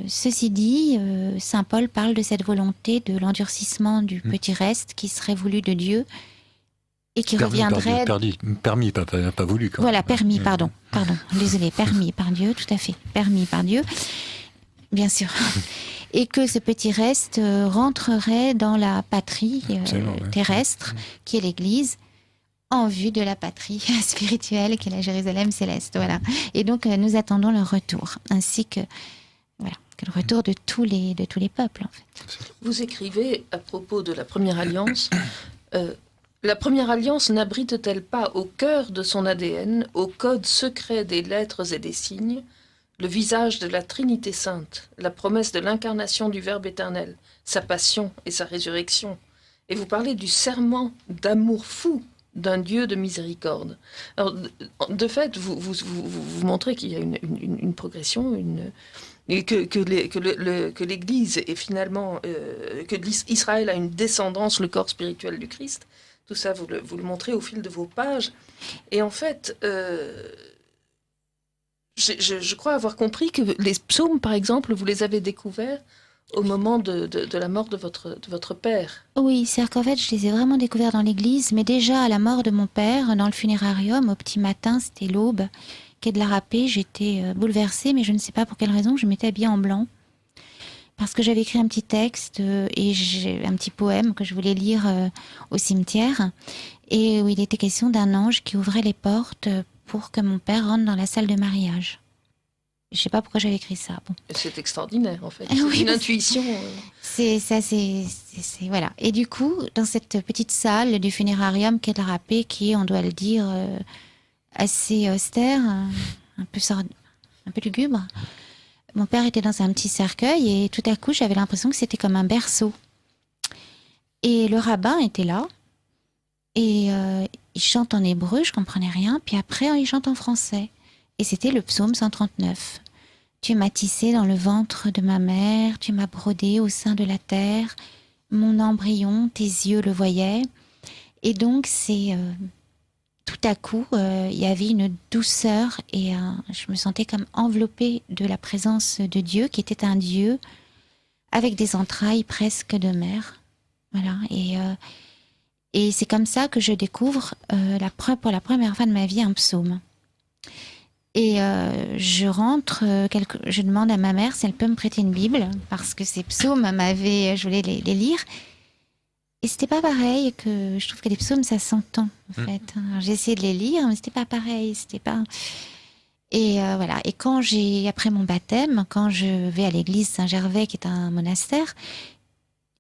Ceci dit, saint Paul parle de cette volonté de l'endurcissement du petit reste qui serait voulu de Dieu et qui reviendrait... Permis, pas voulu. Quand voilà, même. permis, pardon, désolé, permis par Dieu, tout à fait, permis par Dieu, bien sûr. Et que ce petit reste rentrerait dans la patrie terrestre, qui est l'Église, en vue de la patrie spirituelle, qui est la Jérusalem céleste. Voilà. Et donc, nous attendons leur retour, ainsi que le retour de tous les peuples, en fait. Vous écrivez à propos de la Première Alliance, la Première Alliance n'abrite-t-elle pas au cœur de son ADN, au code secret des lettres et des signes, le visage de la Trinité Sainte, la promesse de l'incarnation du Verbe éternel, sa passion et sa résurrection. Et vous parlez du serment d'amour fou d'un Dieu de miséricorde. Alors, de fait, vous montrez qu'il y a une progression, et que l'Église est finalement, que Israël a une descendance, le corps spirituel du Christ. Tout ça, vous le montrez au fil de vos pages. Et en fait... Je crois avoir compris que les psaumes, par exemple, vous les avez découverts au moment de la mort de votre père. Oui, c'est-à-dire qu'en fait, je les ai vraiment découverts dans l'église, mais déjà à la mort de mon père, dans le funérarium, au petit matin, c'était l'aube, quai de la Râpée, j'étais bouleversée, mais je ne sais pas pour quelle raison, je m'étais habillée en blanc. Parce que j'avais écrit un petit texte et un petit poème que je voulais lire au cimetière, et où il était question d'un ange qui ouvrait les portes pour que mon père rentre dans la salle de mariage. Je ne sais pas pourquoi j'avais écrit ça. Bon. C'est extraordinaire, en fait. Oui, une intuition. C'est voilà. Et du coup, dans cette petite salle du funérarium quai de la Râpée, qui est, on doit le dire, assez austère, un peu lugubre, mon père était dans un petit cercueil et tout à coup, j'avais l'impression que c'était comme un berceau. Et le rabbin était là. Et il chante en hébreu, je comprenais rien. Puis après, il chante en français. Et c'était le psaume 139. Tu m'as tissé dans le ventre de ma mère, tu m'as brodé au sein de la terre. Mon embryon, tes yeux le voyaient. Et donc, c'est tout à coup, il y avait une douceur et je me sentais comme enveloppée de la présence de Dieu, qui était un Dieu avec des entrailles presque de mère. Voilà. Et c'est comme ça que je découvre pour la première fois de ma vie un psaume. Et je rentre, je demande à ma mère si elle peut me prêter une Bible, parce que ces psaumes je voulais les lire. Et c'était pas pareil, que je trouve que les psaumes, ça s'entend, en fait. Alors, j'ai essayé de les lire, mais c'était pas pareil, c'était pas... Et voilà. Et après mon baptême, quand je vais à l'église Saint-Gervais, qui est un monastère,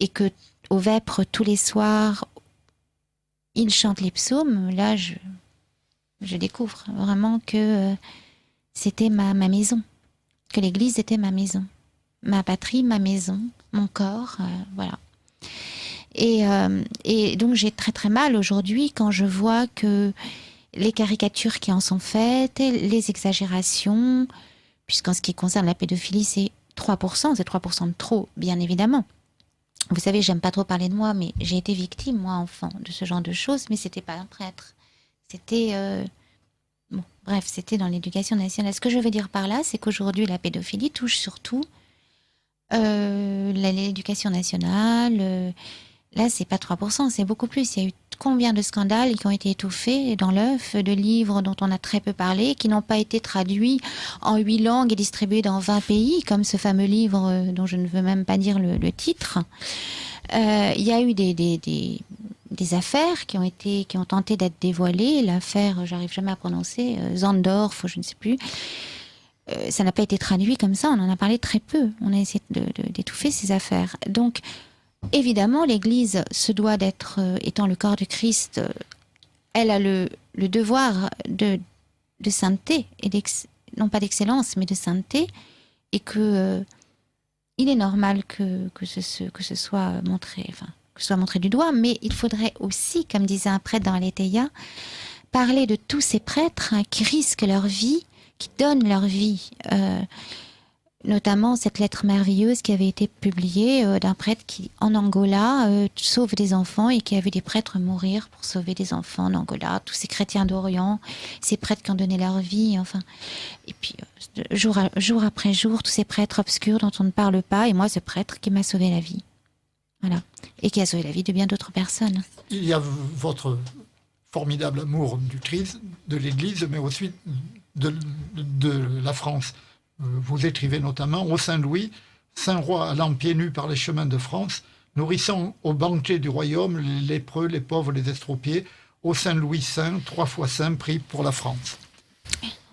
et que au vêpres, tous les soirs, ils chantent les psaumes, là, je découvre vraiment que c'était ma maison, que l'église était ma maison, ma patrie, ma maison. mon corps, voilà. Et donc j'ai très très mal aujourd'hui quand je vois que les caricatures qui en sont faites, les exagérations, puisqu'en ce qui concerne la pédophilie, c'est 3%, c'est 3% de trop, bien évidemment. Vous savez, j'aime pas trop parler de moi, mais j'ai été victime, moi, enfant, de ce genre de choses, mais c'était pas un prêtre. C'était... bon, bref, c'était dans l'éducation nationale. Ce que je veux dire par là, c'est qu'aujourd'hui, la pédophilie touche surtout l'éducation nationale. Là, c'est pas 3%, c'est beaucoup plus. Il y a eu combien de scandales qui ont été étouffés dans l'œuf, de livres dont on a très peu parlé, qui n'ont pas été traduits en 8 langues et distribués dans 20 pays, comme ce fameux livre dont je ne veux même pas dire le titre. Il y a eu des affaires qui ont tenté d'être dévoilées. L'affaire, j'arrive jamais à prononcer, Zandorf, je ne sais plus. Ça n'a pas été traduit comme ça, on en a parlé très peu. On a essayé d'étouffer ces affaires. Donc, évidemment, l'Église se doit d'être, étant le corps du Christ, elle a le devoir de sainteté, et non pas d'excellence, mais de sainteté, et que il est normal que ce soit montré du doigt, mais il faudrait aussi, comme disait un prêtre dans Aletheia, parler de tous ces prêtres qui risquent leur vie, qui donnent leur vie. Notamment cette lettre merveilleuse qui avait été publiée d'un prêtre qui, en Angola, sauve des enfants et qui a vu des prêtres mourir pour sauver des enfants en Angola. Tous ces chrétiens d'Orient, ces prêtres qui ont donné leur vie, enfin. Et puis, jour après jour, tous ces prêtres obscurs dont on ne parle pas, et moi, ce prêtre qui m'a sauvé la vie. Voilà. Et qui a sauvé la vie de bien d'autres personnes. Il y a votre formidable amour du Christ, de l'Église, mais aussi de la France. Vous écrivez notamment « Ô Saint-Louis, Saint-Roi allant pieds nus par les chemins de France, nourrissant au banquet du royaume les lépreux, les pauvres, les estropiés. Ô Saint-Louis saint, 3 fois saint, prie pour la France. »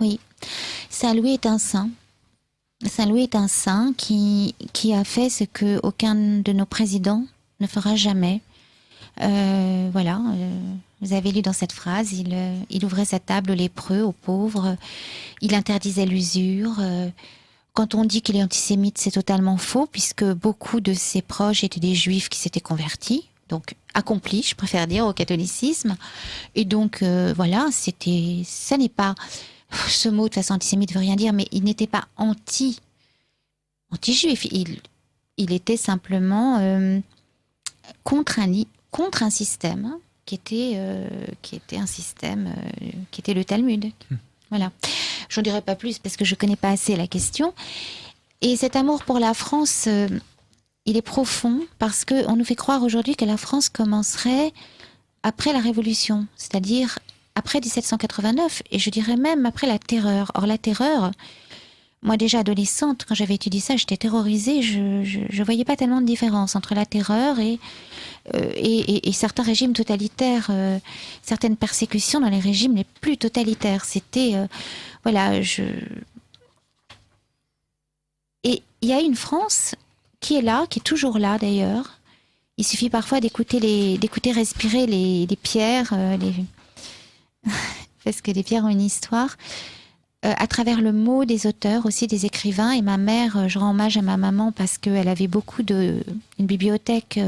Oui, Saint-Louis est un saint. Saint-Louis est un saint qui a fait ce qu'aucun de nos présidents ne fera jamais. Voilà, vous avez lu dans cette phrase, il ouvrait sa table aux lépreux, aux pauvres, il interdisait l'usure. Quand on dit qu'il est antisémite, c'est totalement faux, puisque beaucoup de ses proches étaient des juifs qui s'étaient convertis, donc accomplis, je préfère dire, au catholicisme. Et donc, voilà, ça n'est pas... Ce mot, de toute façon, antisémite ne veut rien dire, mais il n'était pas anti-juif. Il était simplement contre un système qui était un système qui était le Talmud. Voilà. Je n'en dirai pas plus parce que je ne connais pas assez la question. Et cet amour pour la France, il est profond parce qu'on nous fait croire aujourd'hui que la France commencerait après la Révolution, c'est-à-dire après 1789, et je dirais même après la Terreur. Or, la Terreur, moi déjà adolescente, quand j'avais étudié ça, j'étais terrorisée, je ne voyais pas tellement de différence entre la Terreur et certains régimes totalitaires, certaines persécutions dans les régimes les plus totalitaires. C'était... voilà, Et il y a une France qui est là, qui est toujours là d'ailleurs. Il suffit parfois d'écouter respirer les pierres, parce que les pierres ont une histoire, à travers le mot des auteurs, aussi des écrivains. Et ma mère, je rends hommage à ma maman parce qu'elle avait une bibliothèque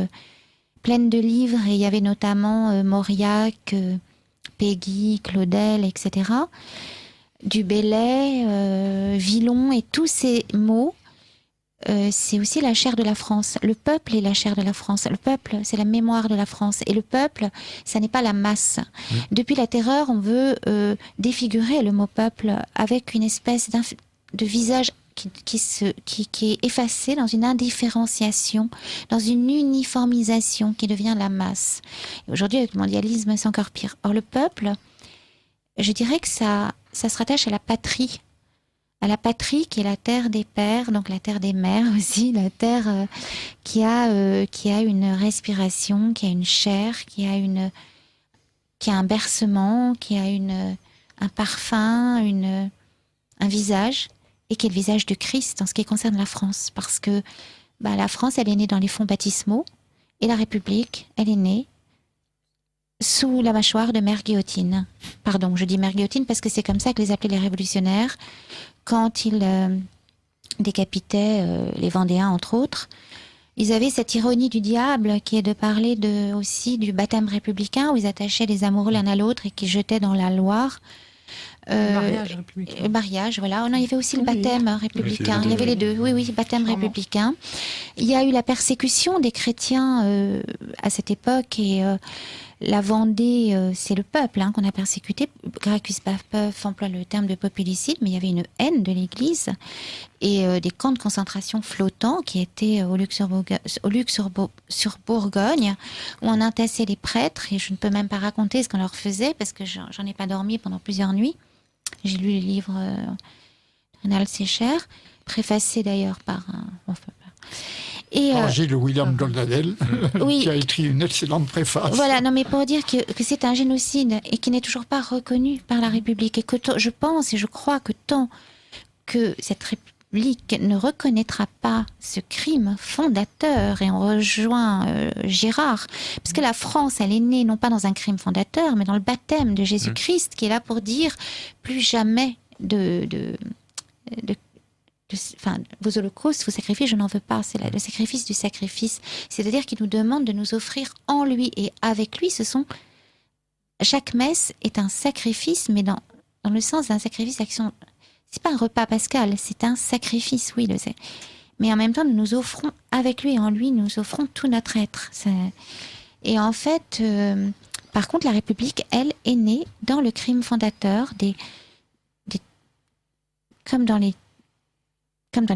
pleine de livres, et il y avait notamment Mauriac, Péguy, Claudel, etc. Du Bellay, Villon, et tous ces mots, c'est aussi la chair de la France. Le peuple est la chair de la France. Le peuple, c'est la mémoire de la France. Et le peuple, ça n'est pas la masse. Mmh. Depuis la Terreur, on veut défigurer le mot peuple avec une espèce de visage qui est effacé dans une indifférenciation, dans une uniformisation qui devient la masse. Et aujourd'hui, avec le mondialisme, c'est encore pire. Or, le peuple, je dirais que ça se rattache à la patrie qui est la terre des pères, donc la terre des mères aussi, la terre qui a une respiration, qui a une chair, qui a un bercement, qui a un parfum, un visage, et qui est le visage de Christ en ce qui concerne la France. Parce que la France, elle est née dans les fonds baptismaux, et la République, elle est née sous la mâchoire de Mère Guillotine. Pardon, je dis Mère Guillotine parce que c'est comme ça que les appelaient les révolutionnaires, quand ils décapitaient les Vendéens, entre autres. Ils avaient cette ironie du diable qui est de parler aussi du baptême républicain où ils attachaient les amoureux l'un à l'autre et qui jetaient dans la Loire. Mariage républicain. Le mariage, voilà. Oh non, il y avait aussi le Oui. baptême républicain. Oui, Il y avait les deux. Oui, oui, baptême Charmant. républicain. Il y a eu la persécution des chrétiens à cette époque et la Vendée, c'est le peuple qu'on a persécuté. Gracchus Pfaff emploie le terme de populicide, mais il y avait une haine de l'Église et des camps de concentration flottants qui étaient au Luxembourg-sur-Bourgogne où on entassait les prêtres et je ne peux même pas raconter ce qu'on leur faisait parce que j'en ai pas dormi pendant plusieurs nuits. J'ai lu le livre Rénal Sécher, préfacé d'ailleurs par un... Et, Gilles William Goldadel, oui. qui a écrit une excellente préface. Voilà, non mais pour dire que c'est un génocide et qui n'est toujours pas reconnu par la République et que je pense et je crois que tant que cette République ne reconnaîtra pas ce crime fondateur, et on rejoint Girard, parce que la France, elle est née non pas dans un crime fondateur, mais dans le baptême de Jésus-Christ, qui est là pour dire plus jamais vos holocaustes, vos sacrifices, je n'en veux pas. C'est le sacrifice du sacrifice. C'est-à-dire qu'il nous demande de nous offrir en lui et avec lui. Chaque messe est un sacrifice, mais dans le sens d'un sacrifice d'action. C'est pas un repas pascal, c'est un sacrifice, oui, le sais. Mais en même temps, nous nous offrons avec lui et en lui, nous offrons tout notre être. Et en fait, par contre, la République, elle, est née dans le crime fondateur comme dans les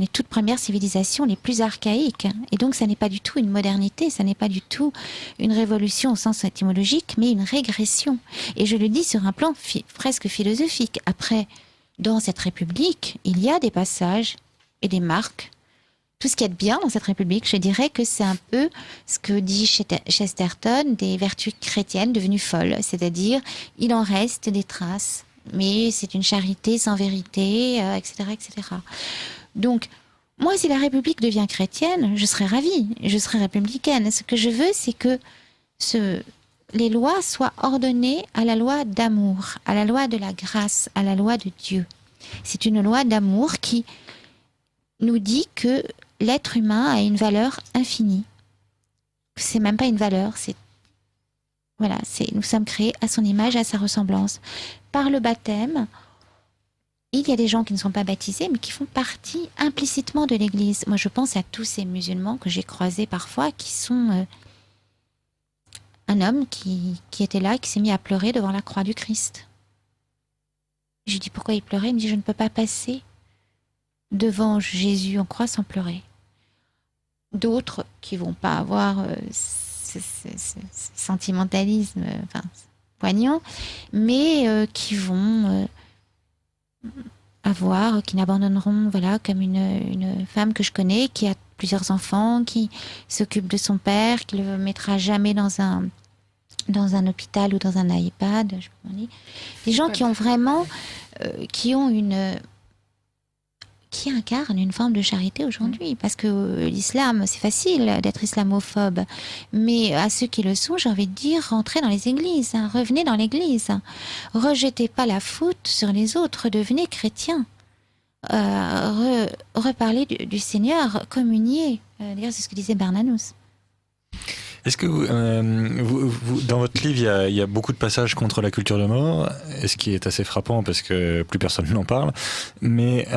toutes premières civilisations les plus archaïques. Et donc, ça n'est pas du tout une modernité, ça n'est pas du tout une révolution au sens étymologique, mais une régression. Et je le dis sur un plan presque philosophique. Après, dans cette République, il y a des passages et des marques. Tout ce qu'il y a de bien dans cette République, je dirais que c'est un peu ce que dit Chesterton des vertus chrétiennes devenues folles. C'est-à-dire, il en reste des traces, mais c'est une charité sans vérité, etc., etc. Donc, moi, si la République devient chrétienne, je serais ravie, je serais républicaine. Ce que je veux, c'est que les lois soient ordonnées à la loi d'amour, à la loi de la grâce, à la loi de Dieu. C'est une loi d'amour qui nous dit que l'être humain a une valeur infinie. C'est même pas une valeur, nous sommes créés à son image, à sa ressemblance. Par le baptême, il y a des gens qui ne sont pas baptisés, mais qui font partie implicitement de l'Église. Moi, je pense à tous ces musulmans que j'ai croisés parfois, qui sont un homme qui était là, qui s'est mis à pleurer devant la croix du Christ. Je lui dis pourquoi il pleurait. Il me dit je ne peux pas passer devant Jésus en croix sans pleurer. D'autres qui vont pas avoir ce sentimentalisme poignant, mais qui vont qui n'abandonneront, comme une femme que je connais, qui a plusieurs enfants, qui s'occupe de son père, qui le mettra jamais dans un hôpital ou dans un iPad. Des gens qui ont vraiment, qui incarnent une forme de charité aujourd'hui. Parce que l'islam, c'est facile d'être islamophobe. Mais à ceux qui le sont, j'ai envie de dire, rentrez dans les églises, revenez dans l'église. Rejetez pas la faute sur les autres, devenez chrétiens. Reparlez du Seigneur, communiez. D'ailleurs, c'est ce que disait Bernanos. Est-ce que vous, dans votre livre, il y a beaucoup de passages contre la culture de mort, ce qui est assez frappant parce que plus personne n'en parle, mais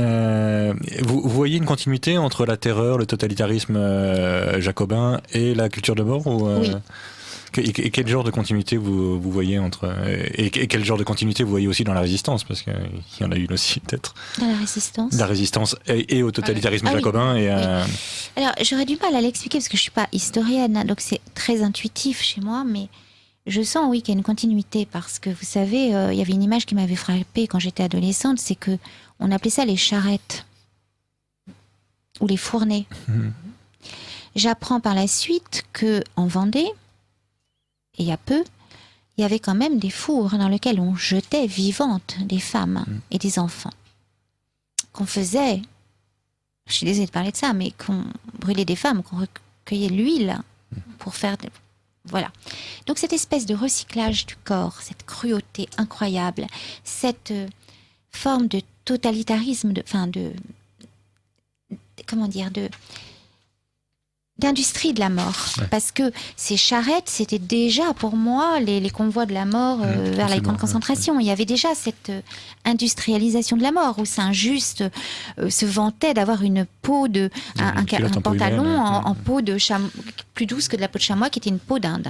vous voyez une continuité entre la terreur, le totalitarisme jacobin et la culture de mort Oui. Et quel genre de continuité vous voyez entre... Et quel genre de continuité vous voyez aussi dans la résistance? Parce qu'il y en a une aussi, peut-être. Dans la résistance? La résistance et au totalitarisme jacobin. Oui. Et Alors, j'aurais du mal à l'expliquer parce que je ne suis pas historienne, donc c'est très intuitif chez moi, mais je sens, oui, qu'il y a une continuité parce que, vous savez, il y avait une image qui m'avait frappée quand j'étais adolescente, c'est que on appelait ça les charrettes ou les fournées. J'apprends par la suite qu'en Vendée, et il y a peu, il y avait quand même des fours dans lesquels on jetait vivantes des femmes et des enfants. Qu'on faisait, je suis désolée de parler de ça, mais qu'on brûlait des femmes, qu'on recueillait l'huile pour faire... Voilà. Donc cette espèce de recyclage du corps, cette cruauté incroyable, cette forme de totalitarisme, d'industrie de la mort. Ouais. Parce que ces charrettes, c'était déjà pour moi les convois de la mort vers les camps de concentration. Il y avait déjà cette industrialisation de la mort où Saint-Just se vantait d'avoir une peau un pantalon en peau de chameau, plus douce que de la peau de chamois, qui était une peau d'un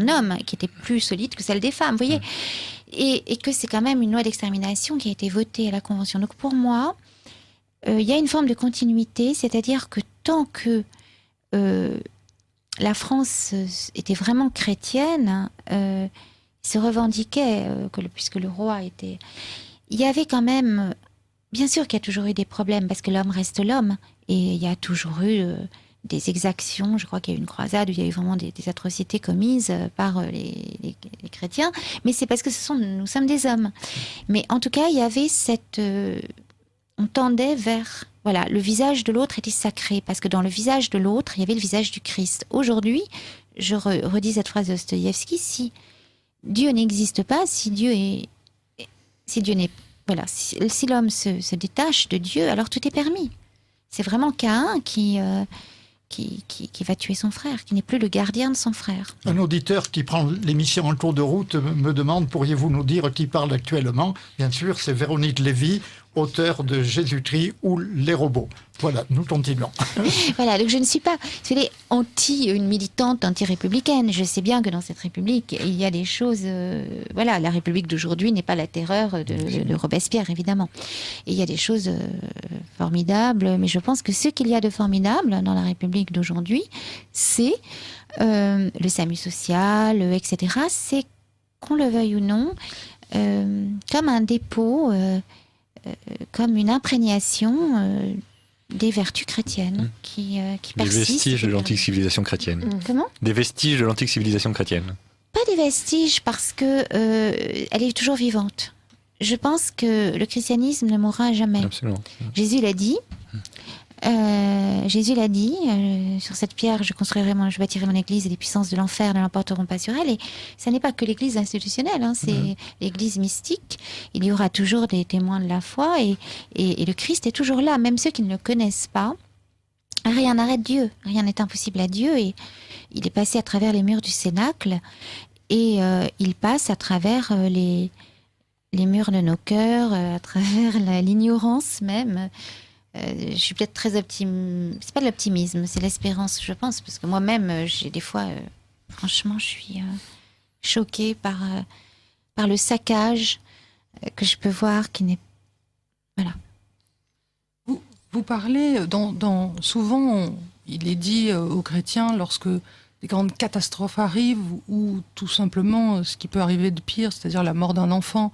homme, qui était plus solide que celle des femmes, vous voyez. Et que c'est quand même une loi d'extermination qui a été votée à la Convention. Donc pour moi, il y a une forme de continuité, c'est-à-dire que tant que la France était vraiment chrétienne, se revendiquait, puisque le roi était... Il y avait quand même... Bien sûr qu'il y a toujours eu des problèmes, parce que l'homme reste l'homme, et il y a toujours eu des exactions. Je crois qu'il y a eu une croisade où il y a eu vraiment des atrocités commises par les chrétiens, mais c'est parce que nous sommes des hommes. Mais en tout cas, il y avait cette... on tendait vers... Voilà, le visage de l'autre était sacré, parce que dans le visage de l'autre, il y avait le visage du Christ. Aujourd'hui, je redis cette phrase de Dostoïevski, si Dieu n'existe pas, si l'homme se détache de Dieu, alors tout est permis. C'est vraiment Caïn qui va tuer son frère, qui n'est plus le gardien de son frère. Un auditeur qui prend l'émission en cours de route me demande, pourriez-vous nous dire qui parle actuellement? Bien sûr, c'est Véronique Lévy, auteure de Jésus-Christ ou les robots. Voilà, nous continuons. Voilà, donc je ne suis pas une militante anti-républicaine. Je sais bien que dans cette République, il y a des choses... voilà, la République d'aujourd'hui n'est pas la terreur de Robespierre, évidemment. Et il y a des choses formidables, mais je pense que ce qu'il y a de formidable dans la République d'aujourd'hui, c'est le SAMU social, etc. C'est, qu'on le veuille ou non, comme un dépôt... comme une imprégnation des vertus chrétiennes qui persistent. Des vestiges de l'antique civilisation chrétienne. Comment ? Des vestiges de l'antique civilisation chrétienne. Pas des vestiges, parce que elle est toujours vivante. Je pense que le christianisme ne mourra jamais. Absolument. Jésus l'a dit. Sur cette pierre, je bâtirai mon église et les puissances de l'enfer ne l'emporteront pas sur elle. Et ça n'est pas que l'église institutionnelle, c'est l'église mystique. Il y aura toujours des témoins de la foi et le Christ est toujours là, même ceux qui ne le connaissent pas. Rien n'arrête Dieu, rien n'est impossible à Dieu, et il est passé à travers les murs du Cénacle et il passe à travers les murs de nos cœurs, à travers l'ignorance même. Je suis peut-être très optimiste. C'est pas de l'optimisme, c'est l'espérance, je pense, parce que moi-même, j'ai des fois, franchement, je suis choquée par le saccage que je peux voir, qui n'est... Voilà. Vous parlez, souvent, il est dit aux chrétiens, lorsque des grandes catastrophes arrivent, ou tout simplement ce qui peut arriver de pire, c'est-à-dire la mort d'un enfant,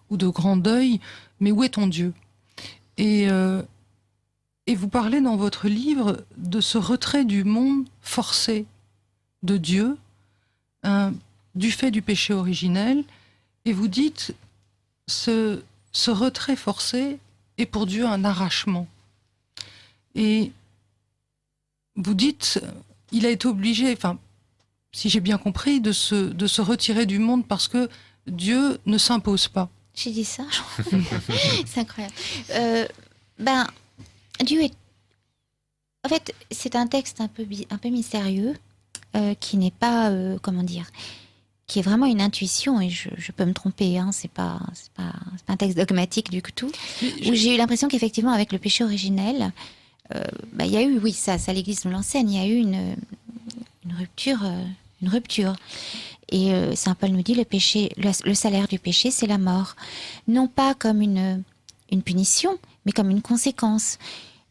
ou de grand deuil, mais où est ton Dieu ? Et vous parlez dans votre livre de ce retrait du monde forcé de Dieu, du fait du péché originel, et vous dites ce retrait forcé est pour Dieu un arrachement. Et vous dites, il a été obligé, si j'ai bien compris, de se retirer du monde parce que Dieu ne s'impose pas. J'ai dit ça, c'est incroyable. Dieu est... En fait, c'est un texte un peu mystérieux, qui n'est pas, qui est vraiment une intuition, et je peux me tromper, c'est pas un texte dogmatique du tout, où j'ai eu l'impression qu'effectivement, avec le péché originel, il y a eu, oui, ça l'Église nous l'enseigne, il y a eu une rupture. Et Saint Paul nous dit, le salaire du péché, c'est la mort. Non pas comme une punition, mais comme une conséquence.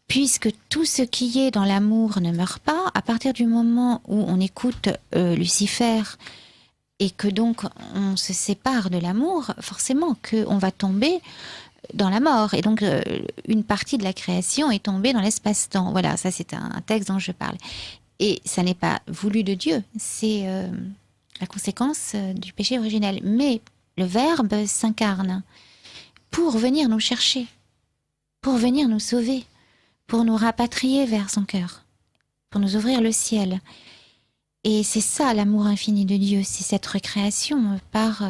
Puisque tout ce qui est dans l'amour ne meurt pas, à partir du moment où on écoute Lucifer et que donc on se sépare de l'amour, forcément qu'on va tomber dans la mort. Et donc une partie de la création est tombée dans l'espace-temps. Voilà, ça c'est un texte dont je parle. Et ça n'est pas voulu de Dieu, c'est la conséquence du péché originel. Mais le Verbe s'incarne pour venir nous chercher, pour venir nous sauver, pour nous rapatrier vers son cœur, pour nous ouvrir le ciel. Et c'est ça l'amour infini de Dieu, c'est cette recréation par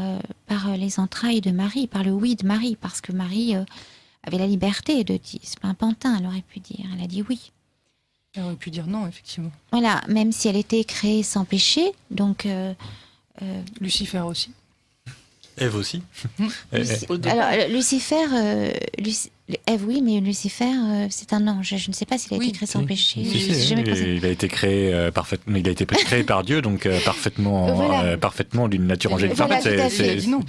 les entrailles de Marie, par le oui de Marie, parce que Marie avait la liberté de dire, c'est pas un pantin, elle aurait pu dire, elle a dit oui. Elle aurait pu dire non, effectivement. Voilà, même si elle était créée sans péché, donc... Lucifer aussi. Ève aussi. Alors, Lucifer, Ève, oui, mais Lucifer, c'est un ange. Je ne sais pas s'il a été créé sans péché. Si, il a été créé parfaitement. Il a été créé par Dieu, donc parfaitement d'une nature angélique. Voilà, En fait, tout à fait. dit non.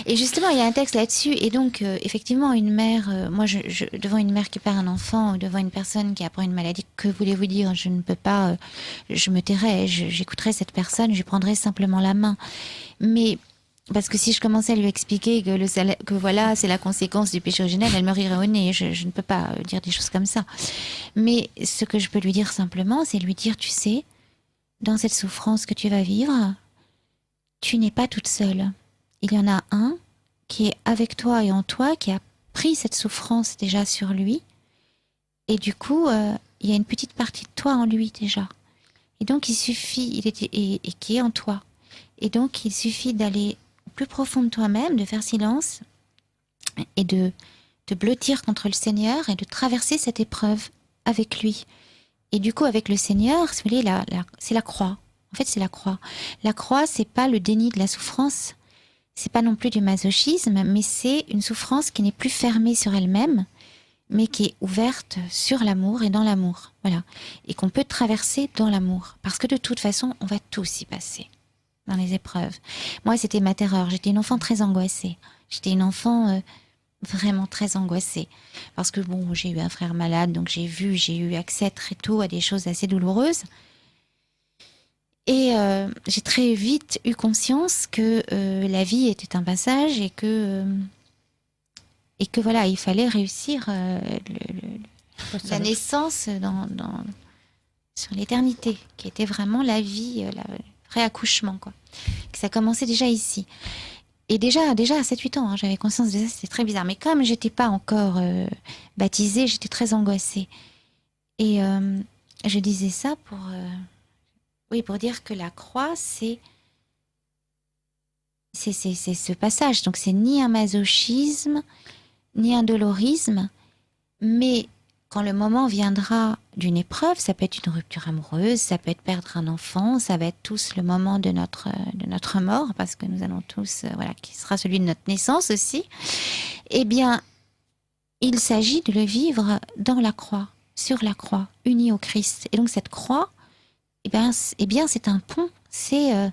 Et justement, il y a un texte là-dessus. Et donc, effectivement, une mère, moi, devant une mère qui perd un enfant ou devant une personne qui apprend une maladie, que voulez-vous dire? Je ne peux pas. Je me tairai. J'écouterai cette personne. Je lui prendrai simplement la main. Mais parce que si je commençais à lui expliquer que voilà, c'est la conséquence du péché originel, elle me rirait au nez. Je ne peux pas dire des choses comme ça. Mais ce que je peux lui dire simplement, c'est lui dire, tu sais, dans cette souffrance que tu vas vivre, tu n'es pas toute seule. Il y en a un qui est avec toi et en toi, qui a pris cette souffrance déjà sur lui. Et du coup, il y a une petite partie de toi en lui déjà. Et donc, il suffit, et qui est en toi. Et donc, il suffit d'aller plus profond de toi-même, de faire silence et de blottir contre le Seigneur et de traverser cette épreuve avec lui. Et du coup, avec le Seigneur, vous voyez, c'est la croix. En fait, c'est la croix. La croix, c'est pas le déni de la souffrance, c'est pas non plus du masochisme, mais c'est une souffrance qui n'est plus fermée sur elle-même, mais qui est ouverte sur l'amour et dans l'amour. Voilà. Et qu'on peut traverser dans l'amour. Parce que de toute façon, on va tous y passer. Dans les épreuves. Moi, c'était ma terreur. J'étais une enfant très angoissée. J'étais une enfant vraiment très angoissée. Parce que bon, j'ai eu un frère malade, donc j'ai eu accès très tôt à des choses assez douloureuses. Et j'ai très vite eu conscience que la vie était un passage et que voilà, il fallait réussir la naissance sur l'éternité, qui était vraiment la vie, réaccouchement, quoi. Que ça commençait déjà ici. Et déjà à 7-8 ans, j'avais conscience de ça, c'était très bizarre. Mais comme j'étais pas encore baptisée, j'étais très angoissée. Et je disais ça pour dire que la croix, c'est ce passage. Donc c'est ni un masochisme, ni un dolorisme, mais quand le moment viendra d'une épreuve, ça peut être une rupture amoureuse, ça peut être perdre un enfant, ça va être tous le moment de notre mort, parce que nous allons tous, qui sera celui de notre naissance aussi. Eh bien, il s'agit de le vivre dans la croix, sur la croix, unis au Christ. Et donc cette croix, eh bien, c'est un pont, c'est un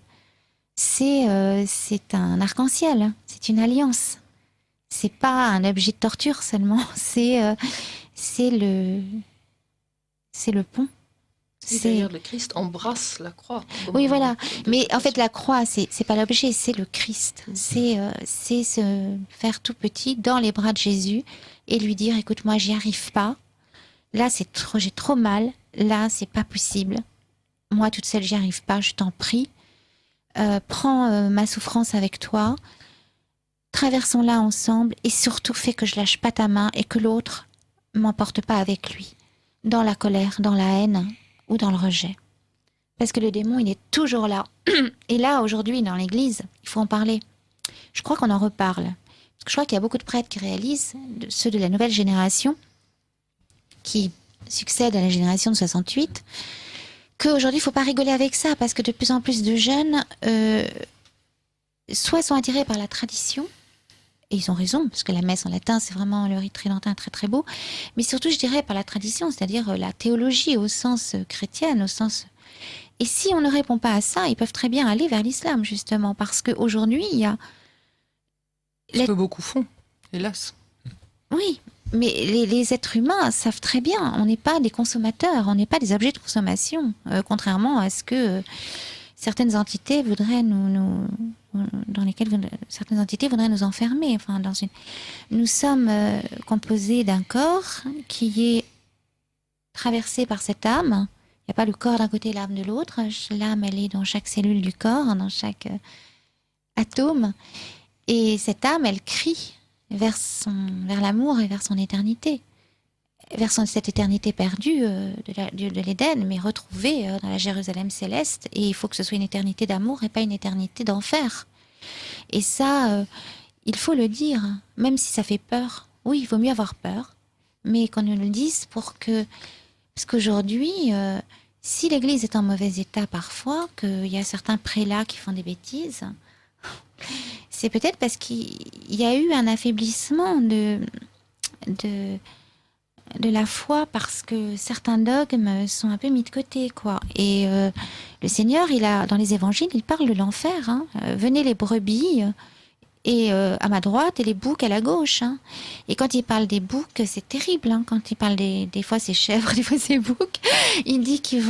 arc-en-ciel, c'est une alliance. C'est pas un objet de torture seulement, c'est le pont. D'ailleurs, le Christ embrasse la croix. Oui, voilà. Mais en fait, la croix, c'est pas l'objet, c'est le Christ. C'est se faire tout petit dans les bras de Jésus et lui dire, écoute, moi, j'y arrive pas. Là, j'ai trop mal. Là, c'est pas possible. Moi, toute seule, j'y arrive pas. Je t'en prie. Prends ma souffrance avec toi. Traversons-la ensemble et surtout fais que je lâche pas ta main et que l'autre m'emporte pas avec lui dans la colère, dans la haine ou dans le rejet. Parce que le démon, il est toujours là. Et là, aujourd'hui, dans l'Église, il faut en parler. Je crois qu'on en reparle. Parce que je crois qu'il y a beaucoup de prêtres qui réalisent, ceux de la nouvelle génération, qui succèdent à la génération de 68, qu'aujourd'hui, il ne faut pas rigoler avec ça, parce que de plus en plus de jeunes, soit sont attirés par la tradition, et ils ont raison, parce que la messe en latin, c'est vraiment le rite tridentin très très beau, mais surtout, je dirais, par la tradition, c'est-à-dire la théologie au sens chrétien, au sens... Et si on ne répond pas à ça, ils peuvent très bien aller vers l'islam, justement, parce qu'aujourd'hui, il y a... Ce que beaucoup font, hélas. Oui, mais les êtres humains savent très bien, on n'est pas des consommateurs, on n'est pas des objets de consommation, contrairement à ce que certaines entités voudraient dans lesquelles certaines entités voudraient nous enfermer. Enfin, nous sommes composés d'un corps qui est traversé par cette âme. Il n'y a pas le corps d'un côté et l'âme de l'autre. L'âme, elle est dans chaque cellule du corps, dans chaque atome. Et cette âme, elle crie vers l'amour et vers son éternité. Vers cette éternité perdue de l'Éden, mais retrouvée dans la Jérusalem céleste. Et il faut que ce soit une éternité d'amour et pas une éternité d'enfer. Et ça, il faut le dire, même si ça fait peur. Oui, il vaut mieux avoir peur, mais qu'on nous le dise pour Parce qu'aujourd'hui, si l'Église est en mauvais état parfois, qu'il y a certains prélats qui font des bêtises, c'est peut-être parce qu'il y a eu un affaiblissement de la foi, parce que certains dogmes sont un peu mis de côté, quoi. Et le Seigneur, dans les évangiles, il parle de l'enfer. Hein. Venez les brebis et à ma droite et les boucs à la gauche. Hein. Et quand il parle des boucs, c'est terrible. Hein. Quand il parle des fois c'est chèvres, des fois c'est boucs, il dit qu'ils y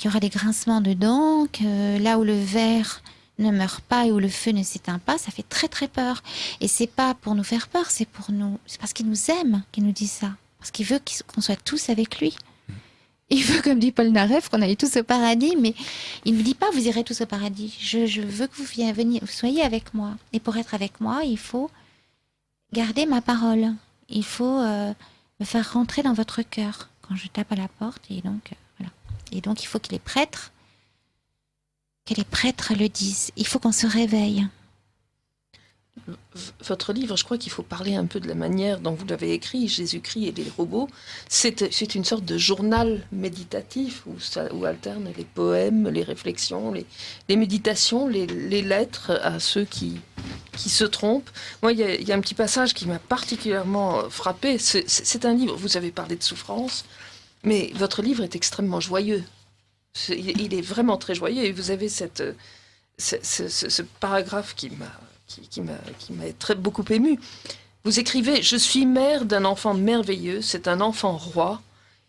aura des grincements de dents, que là où le ver ne meurt pas et où le feu ne s'éteint pas, ça fait très très peur. Et c'est pas pour nous faire peur, c'est parce qu'il nous aime qu'il nous dit ça. Parce qu'il veut qu'on soit tous avec lui. Il veut, comme dit Paul Naref, qu'on aille tous au paradis, mais il ne dit pas vous irez tous au paradis. Je veux que vous soyez avec moi. Et pour être avec moi, il faut garder ma parole. Il faut me faire rentrer dans votre cœur quand je tape à la porte. Et donc, voilà. Et donc, il faut que les prêtres le disent. Il faut qu'on se réveille. Votre livre, je crois qu'il faut parler un peu de la manière dont vous l'avez écrit, Jésus-Christ et les robots. C'est une sorte de journal méditatif où alternent les poèmes, les réflexions, les méditations, les lettres à ceux qui se trompent. Moi, il y a un petit passage qui m'a particulièrement frappé. C'est un livre, vous avez parlé de souffrance, mais votre livre est extrêmement joyeux. Il est vraiment très joyeux, et vous avez ce paragraphe qui m'a beaucoup ému. Vous écrivez « Je suis mère d'un enfant merveilleux, c'est un enfant roi.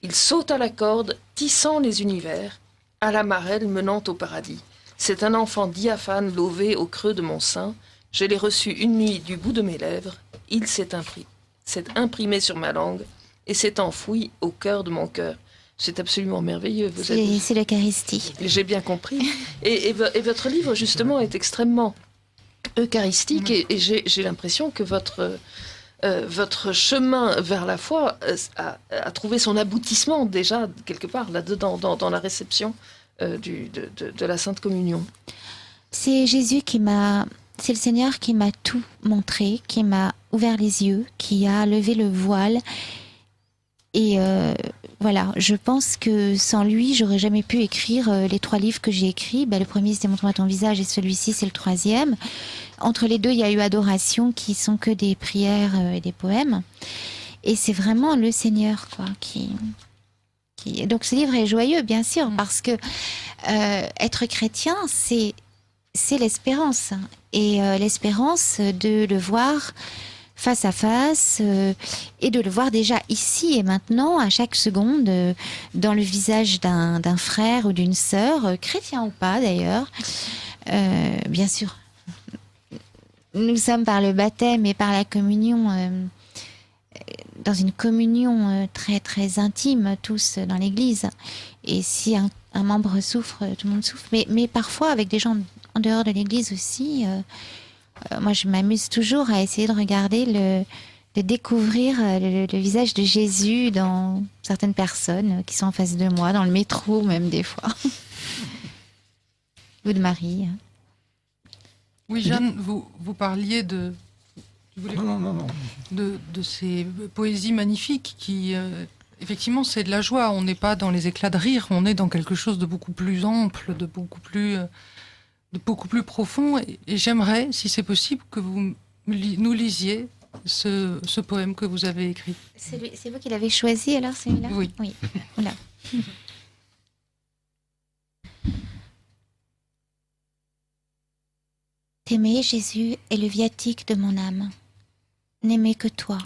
Il saute à la corde, tissant les univers, à la marelle menant au paradis. C'est un enfant diaphane lové au creux de mon sein. Je l'ai reçu une nuit du bout de mes lèvres. Il s'est imprimé sur ma langue et s'est enfoui au cœur de mon cœur. » C'est absolument merveilleux. C'est l'Eucharistie. J'ai bien compris. Et votre livre, justement, est extrêmement eucharistique, et j'ai l'impression que votre chemin vers la foi a trouvé son aboutissement déjà quelque part là-dedans, dans la réception de la Sainte Communion. C'est le Seigneur qui m'a tout montré, qui m'a ouvert les yeux, qui a levé le voile. Et voilà, je pense que sans lui, j'aurais jamais pu écrire les 3 livres que j'ai écrits. Le premier, c'était Montre-moi ton visage, et celui-ci, c'est le 3e. Entre les deux, il y a eu Adoration, qui sont que des prières et des poèmes. Et c'est vraiment le Seigneur, quoi, qui... Donc ce livre est joyeux, bien sûr, parce que être chrétien, c'est l'espérance. Et l'espérance de le voir face à face, et de le voir déjà ici et maintenant, à chaque seconde, dans le visage d'un frère ou d'une sœur, chrétien ou pas d'ailleurs. Bien sûr, nous sommes par le baptême et par la communion, dans une communion très très intime, tous dans l'Église. Et si un membre souffre, tout le monde souffre. Mais parfois, avec des gens en dehors de l'Église aussi... moi, je m'amuse toujours à essayer de regarder, de découvrir le visage de Jésus dans certaines personnes qui sont en face de moi, dans le métro même des fois. Ou de Marie. Oui, Jeanne, vous parliez de ces poésies magnifiques qui, effectivement, c'est de la joie. On n'est pas dans les éclats de rire, on est dans quelque chose de beaucoup plus ample, de beaucoup plus profond, et j'aimerais, si c'est possible, que vous nous lisiez ce poème que vous avez écrit. C'est vous qui l'avez choisi, alors, celui-là ? Oui. Voilà. T'aimer, Jésus, est le viatique de mon âme. N'aimer que toi,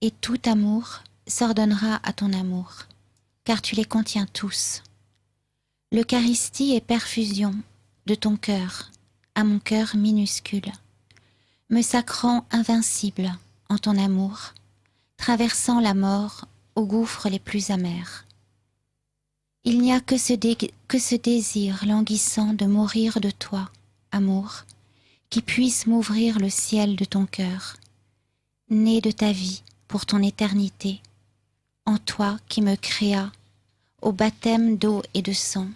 et tout amour s'ordonnera à ton amour, car tu les contiens tous. L'Eucharistie est perfusion de ton cœur à mon cœur minuscule, me sacrant invincible en ton amour, traversant la mort aux gouffres les plus amers. Il n'y a que ce désir languissant de mourir de toi, amour, qui puisse m'ouvrir le ciel de ton cœur, né de ta vie pour ton éternité, en toi qui me créa au baptême d'eau et de sang.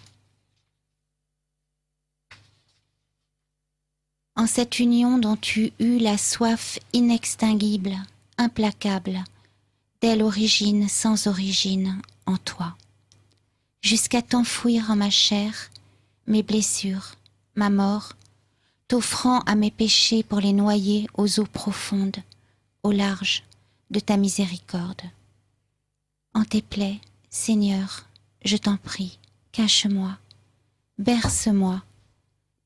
En cette union dont tu eus la soif inextinguible, implacable, dès l'origine sans origine en toi, jusqu'à t'enfouir en ma chair, mes blessures, ma mort, t'offrant à mes péchés pour les noyer aux eaux profondes, au large de ta miséricorde. En tes plaies, Seigneur, je t'en prie, cache-moi, berce-moi,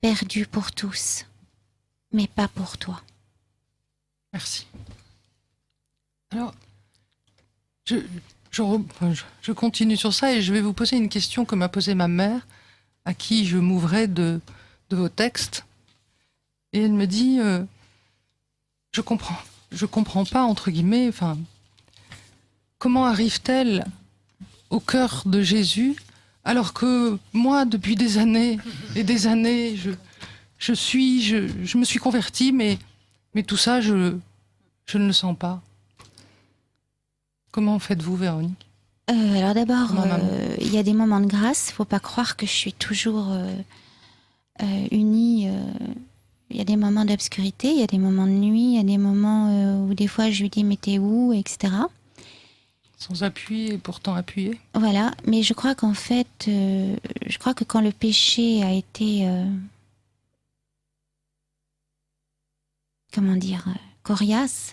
perdu pour tous, mais pas pour toi. Merci. Alors, je continue sur ça et je vais vous poser une question que m'a posée ma mère, à qui je m'ouvrais de vos textes. Et elle me dit, je comprends pas, entre guillemets, enfin, comment arrive-t-elle au cœur de Jésus, alors que moi, depuis des années et des années, je me suis convertie, mais tout ça, je ne le sens pas. Comment faites-vous, Véronique? Alors d'abord, il y a des moments de grâce. Il ne faut pas croire que je suis toujours unie. Il y a des moments d'obscurité, il y a des moments de nuit, il y a des moments où des fois je lui dis mais t'es où, etc. Sans appui et pourtant appuyé. Voilà, mais je crois qu'en fait, je crois que quand le péché a été, comment dire, coriace,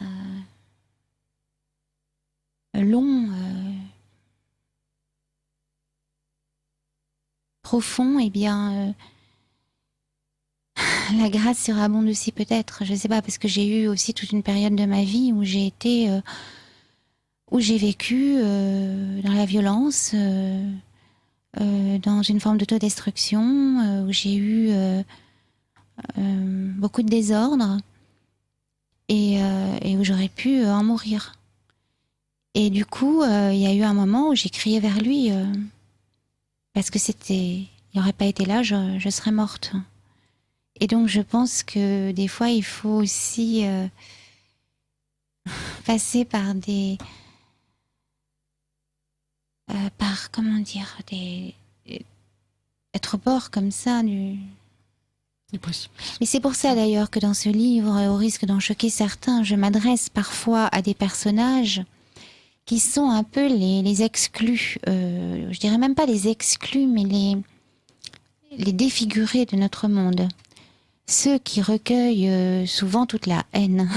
long, profond, eh bien, la grâce surabonde aussi peut-être. Je ne sais pas, parce que j'ai eu aussi toute une période de ma vie où j'ai été, où j'ai vécu dans la violence, dans une forme d'autodestruction, où j'ai eu beaucoup de désordre et où j'aurais pu en mourir. Et du coup, il y a eu un moment où j'ai crié vers lui parce que il n'aurait pas été là, je serais morte. Et donc, je pense que des fois, il faut aussi passer par comment dire, être au bord comme ça du précipice. Mais c'est pour ça d'ailleurs que dans ce livre, au risque d'en choquer certains, je m'adresse parfois à des personnages qui sont un peu les exclus. Je dirais même pas les exclus, mais les défigurés de notre monde. Ceux qui recueillent souvent toute la haine,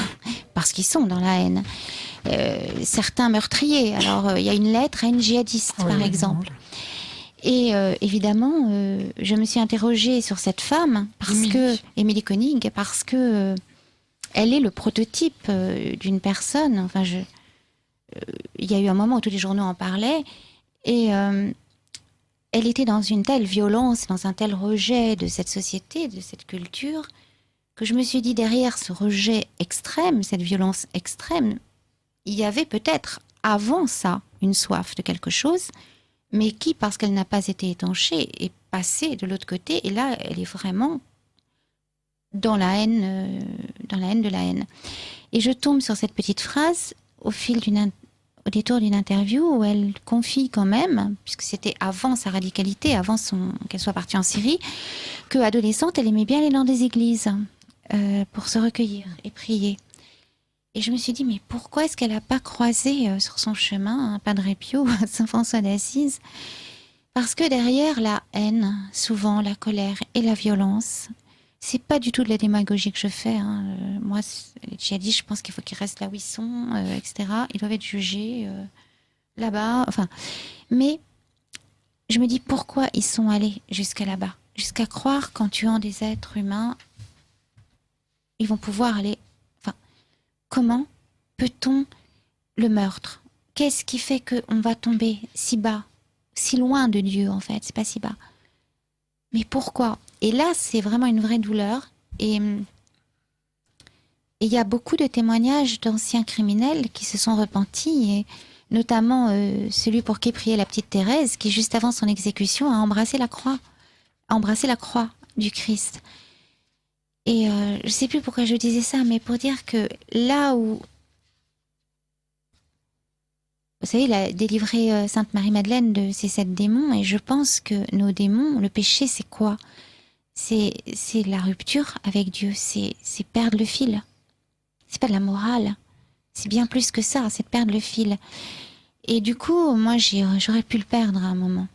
parce qu'ils sont dans la haine. Certains meurtriers. Alors, il y a une lettre à une djihadiste, par exemple. Et évidemment, je me suis interrogée sur cette femme, Émilie Koenig, parce que elle est le prototype d'une personne. Enfin, il y a eu un moment où tous les journaux en parlaient, et elle était dans une telle violence, dans un tel rejet de cette société, de cette culture, que je me suis dit, derrière ce rejet extrême, cette violence extrême, il y avait peut-être, avant ça, une soif de quelque chose, mais qui, parce qu'elle n'a pas été étanchée, est passée de l'autre côté, et là, elle est vraiment dans la haine de la haine. Et je tombe sur cette petite phrase au détour d'une interview où elle confie quand même, puisque c'était avant sa radicalité, avant qu'elle soit partie en Syrie, qu'adolescente, elle aimait bien aller dans des églises pour se recueillir et prier. Et je me suis dit, mais pourquoi est-ce qu'elle n'a pas croisé sur son chemin un Padre Pio, Saint François d'Assise? Parce que derrière la haine, souvent la colère et la violence, c'est pas du tout de la démagogie que je fais. Moi, les djihadistes, je pense qu'il faut qu'ils restent là où ils sont, etc. Ils doivent être jugés là-bas. Enfin, mais je me dis pourquoi ils sont allés jusqu'à là-bas, jusqu'à croire qu'en tuant des êtres humains, ils vont pouvoir aller. Enfin, comment peut-on le meurtre? Qu'est-ce qui fait qu'on va tomber si bas, si loin de Dieu en fait? C'est pas si bas. Mais pourquoi? Et là, c'est vraiment une vraie douleur. Et il y a beaucoup de témoignages d'anciens criminels qui se sont repentis, et notamment celui pour qui priait la petite Thérèse, qui juste avant son exécution a embrassé la croix du Christ. Et je ne sais plus pourquoi je disais ça, mais pour dire que là où... Vous savez, il a délivré Sainte Marie-Madeleine de ces 7 démons, et je pense que nos démons, le péché, c'est quoi? C'est la rupture avec Dieu, c'est perdre le fil. C'est pas de la morale, C'est bien plus que ça, c'est de perdre le fil. Et du coup, moi, j'aurais pu le perdre à un moment.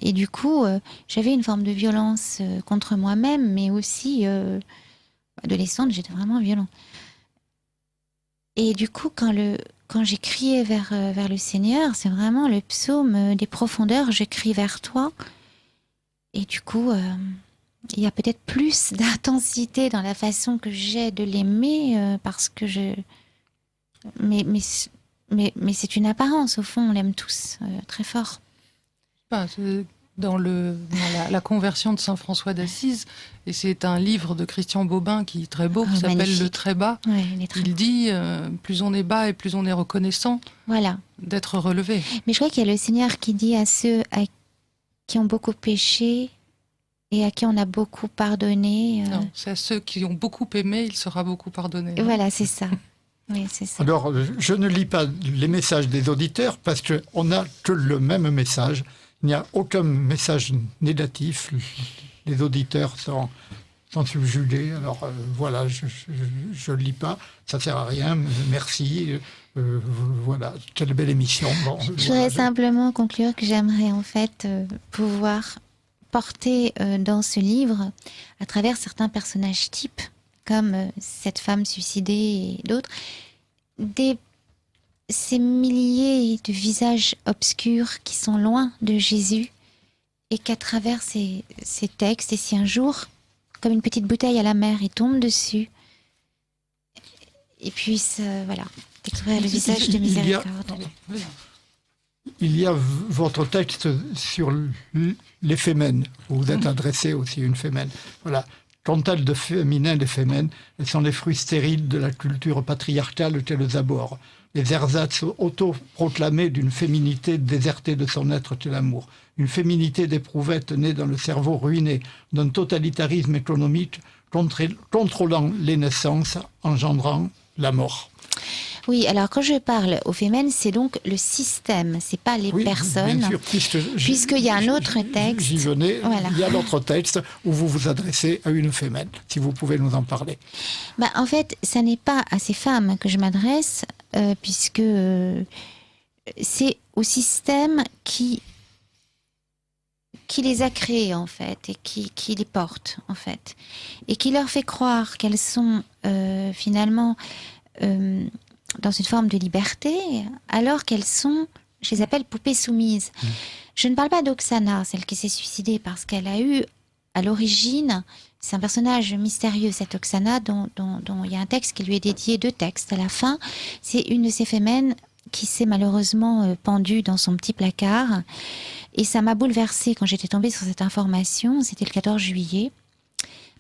Et du coup, j'avais une forme de violence contre moi-même, mais aussi, adolescente, j'étais vraiment violente. Et du coup, quand j'ai crié vers le Seigneur, c'est vraiment le psaume des profondeurs, je crie vers toi. Et du coup, il y a peut-être plus d'intensité dans la façon que j'ai de l'aimer, parce que mais c'est une apparence, au fond, on l'aime tous très fort. Dans la conversion de Saint François d'Assise, et c'est un livre de Christian Bobin qui est très beau, qui s'appelle magnifique. Le Très Bas. Ouais, Il dit, plus on est bas et plus on est reconnaissant voilà. d'être relevé. Mais je crois qu'il y a le Seigneur qui dit à ceux qui ont beaucoup péché et à qui on a beaucoup pardonné. Non, c'est à ceux qui ont beaucoup aimé, il sera beaucoup pardonné. Voilà, c'est ça. Oui, c'est ça. Alors, je ne lis pas les messages des auditeurs parce qu'on n'a que le même message. Il n'y a aucun message négatif. Les auditeurs sont subjugués. Alors, voilà, je ne lis pas. Ça ne sert à rien. Merci. Voilà, quelle belle émission. Bon, Je voudrais simplement conclure que j'aimerais en fait pouvoir porter dans ce livre, à travers certains personnages types, comme cette femme suicidée et d'autres, ces milliers de visages obscurs qui sont loin de Jésus, et qu'à travers ces textes, et si un jour, comme une petite bouteille à la mer, il tombe dessus, et puisse, voilà, découvrir le visage de miséricorde. Il y a votre texte sur les fémènes. Vous êtes adressé aussi à une fémène. Voilà. Qu'ont-elles de féminin les fémènes? Elles sont les fruits stériles de la culture patriarcale qu'elles abhorrent. Les ersatz autoproclamés d'une féminité désertée de son être qu'est l'amour. Une féminité d'éprouvette née dans le cerveau ruiné d'un totalitarisme économique contrôlant les naissances, engendrant la mort. Oui, alors quand je parle aux fémènes, c'est donc le système, c'est pas les personnes. Bien sûr, puisqu'il y a un autre texte. J'y venais, Voilà. Il y a l'autre texte où vous vous adressez à une fémène, si vous pouvez nous en parler. En fait, ça n'est pas à ces femmes que je m'adresse, puisque c'est au système qui les a créées, en fait, et qui les porte, en fait, et qui leur fait croire qu'elles sont finalement dans une forme de liberté, alors qu'elles sont, je les appelle poupées soumises. Je ne parle pas d'Oksana, celle qui s'est suicidée, parce qu'elle a eu, à l'origine, c'est un personnage mystérieux, cette Oksana, dont il y a un texte qui lui est dédié, 2 textes à la fin. C'est une de ces fémènes qui s'est malheureusement pendue dans son petit placard. Et ça m'a bouleversée quand j'étais tombée sur cette information, c'était le 14 juillet.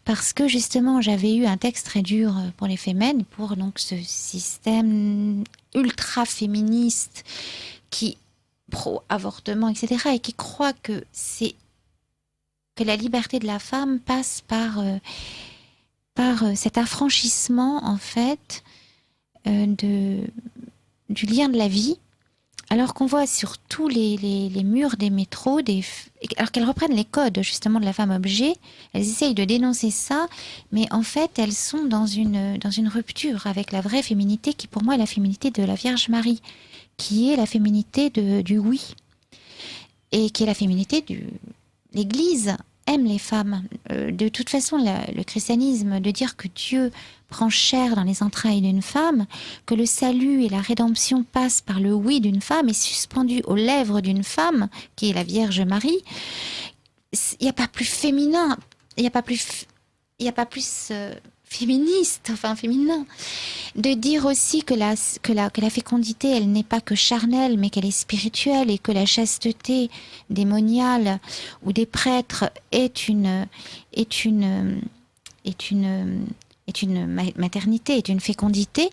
Parce que justement, j'avais eu un texte très dur pour les fémènes, pour donc ce système ultra-féministe qui pro-avortement, etc., et qui croit que la liberté de la femme passe par cet affranchissement, en fait, du lien de la vie. Alors qu'on voit sur tous les murs des métros, alors qu'elles reprennent les codes justement de la femme objet, elles essayent de dénoncer ça, mais en fait elles sont dans une rupture avec la vraie féminité qui pour moi est la féminité de la Vierge Marie, qui est la féminité du oui, et qui est la féminité du... L'Église aime les femmes. De toute façon, le christianisme, de dire que Dieu prend chair dans les entrailles d'une femme, que le salut et la rédemption passent par le oui d'une femme et suspendu aux lèvres d'une femme, qui est la Vierge Marie, il n'y a pas plus féminin, il n'y a pas plus féministe, enfin féminin, de dire aussi que la fécondité, elle n'est pas que charnelle, mais qu'elle est spirituelle, et que la chasteté démoniale ou des prêtres est une maternité, est une fécondité,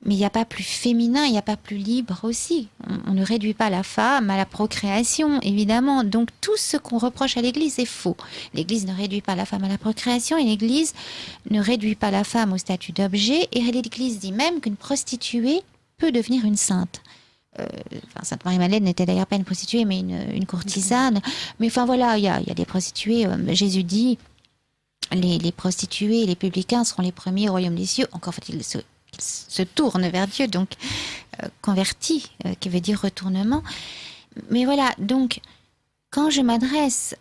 mais il n'y a pas plus féminin, il n'y a pas plus libre aussi. On ne réduit pas la femme à la procréation, évidemment. Donc tout ce qu'on reproche à l'Église est faux. L'Église ne réduit pas la femme à la procréation, et l'Église ne réduit pas la femme au statut d'objet, et l'Église dit même qu'une prostituée peut devenir une sainte. Sainte Marie-Madeleine n'était d'ailleurs pas une prostituée, mais une courtisane. Mais enfin voilà, il y a des prostituées. Jésus dit... Les prostituées et les publicains seront les premiers au royaume des cieux. Encore faut-il qu'il se tourne vers Dieu, donc converti, qui veut dire retournement. Mais voilà, donc quand je m'adresse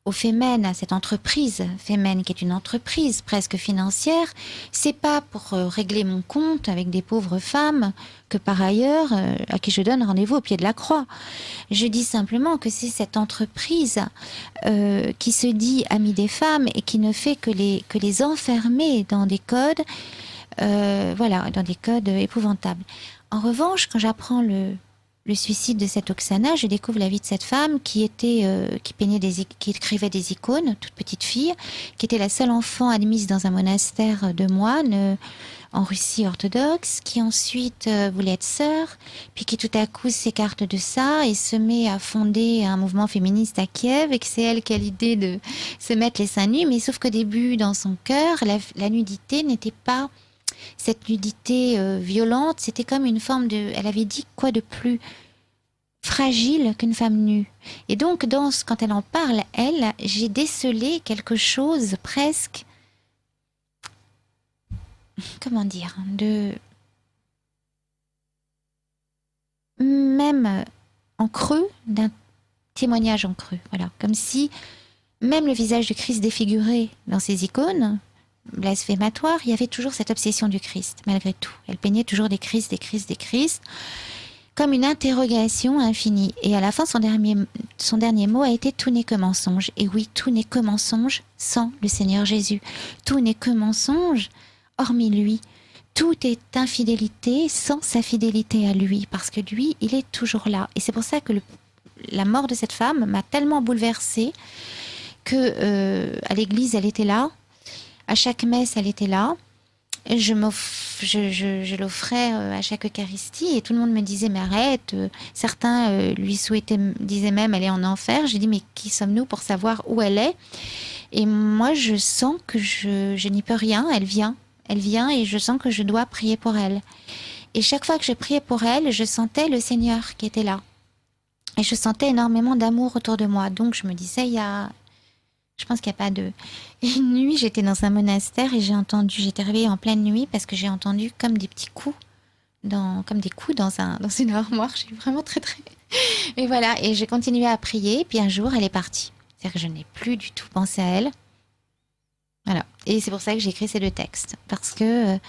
au Femen, à cette entreprise Femen, qui est une entreprise presque financière, c'est pas pour régler mon compte avec des pauvres femmes que par ailleurs, à qui je donne rendez-vous au pied de la croix. Je dis simplement que c'est cette entreprise qui se dit amie des femmes et qui ne fait que les enfermer dans des codes, dans des codes épouvantables. En revanche, quand j'apprends le suicide de cette Oksana, je découvre la vie de cette femme qui écrivait des icônes, toute petite fille, qui était la seule enfant admise dans un monastère de moines en Russie orthodoxe, qui ensuite voulait être sœur, puis qui tout à coup s'écarte de ça et se met à fonder un mouvement féministe à Kiev, et que c'est elle qui a l'idée de se mettre les seins nus, mais sauf qu'au début, dans son cœur, la nudité n'était pas cette nudité violente, c'était comme une forme de... Elle avait dit quoi de plus fragile qu'une femme nue. Et donc, quand elle en parle, j'ai décelé quelque chose presque... Comment dire, même en creux, d'un témoignage en creux. Voilà, comme si même le visage du Christ défiguré dans ces icônes blasphématoires, il y avait toujours cette obsession du Christ, malgré tout. Elle peignait toujours des Christ, comme une interrogation infinie. Et à la fin, son dernier mot a été « Tout n'est que mensonge ». Et oui, tout n'est que mensonge sans le Seigneur Jésus. Tout n'est que mensonge hormis lui. Tout est infidélité sans sa fidélité à lui, parce que lui, il est toujours là. Et c'est pour ça que la mort de cette femme m'a tellement bouleversée que à l'église, elle était là. À chaque messe, elle était là. Je l'offrais à chaque Eucharistie et tout le monde me disait mais arrête. Certains disaient même elle est en enfer. J'ai dit mais qui sommes-nous pour savoir où elle est? Et moi je sens que je n'y peux rien. Elle vient et je sens que je dois prier pour elle. Et chaque fois que je priais pour elle, je sentais le Seigneur qui était là. Et je sentais énormément d'amour autour de moi. Donc je me disais je pense qu'il n'y a pas de... Une nuit, j'étais dans un monastère et j'étais réveillée en pleine nuit parce que j'ai entendu comme des petits coups, comme des coups dans une armoire. J'ai vraiment très... Et voilà, et j'ai continué à prier, puis un jour, elle est partie. C'est-à-dire que je n'ai plus du tout pensé à elle. Voilà, et c'est pour ça que j'ai écrit ces 2 textes. Parce que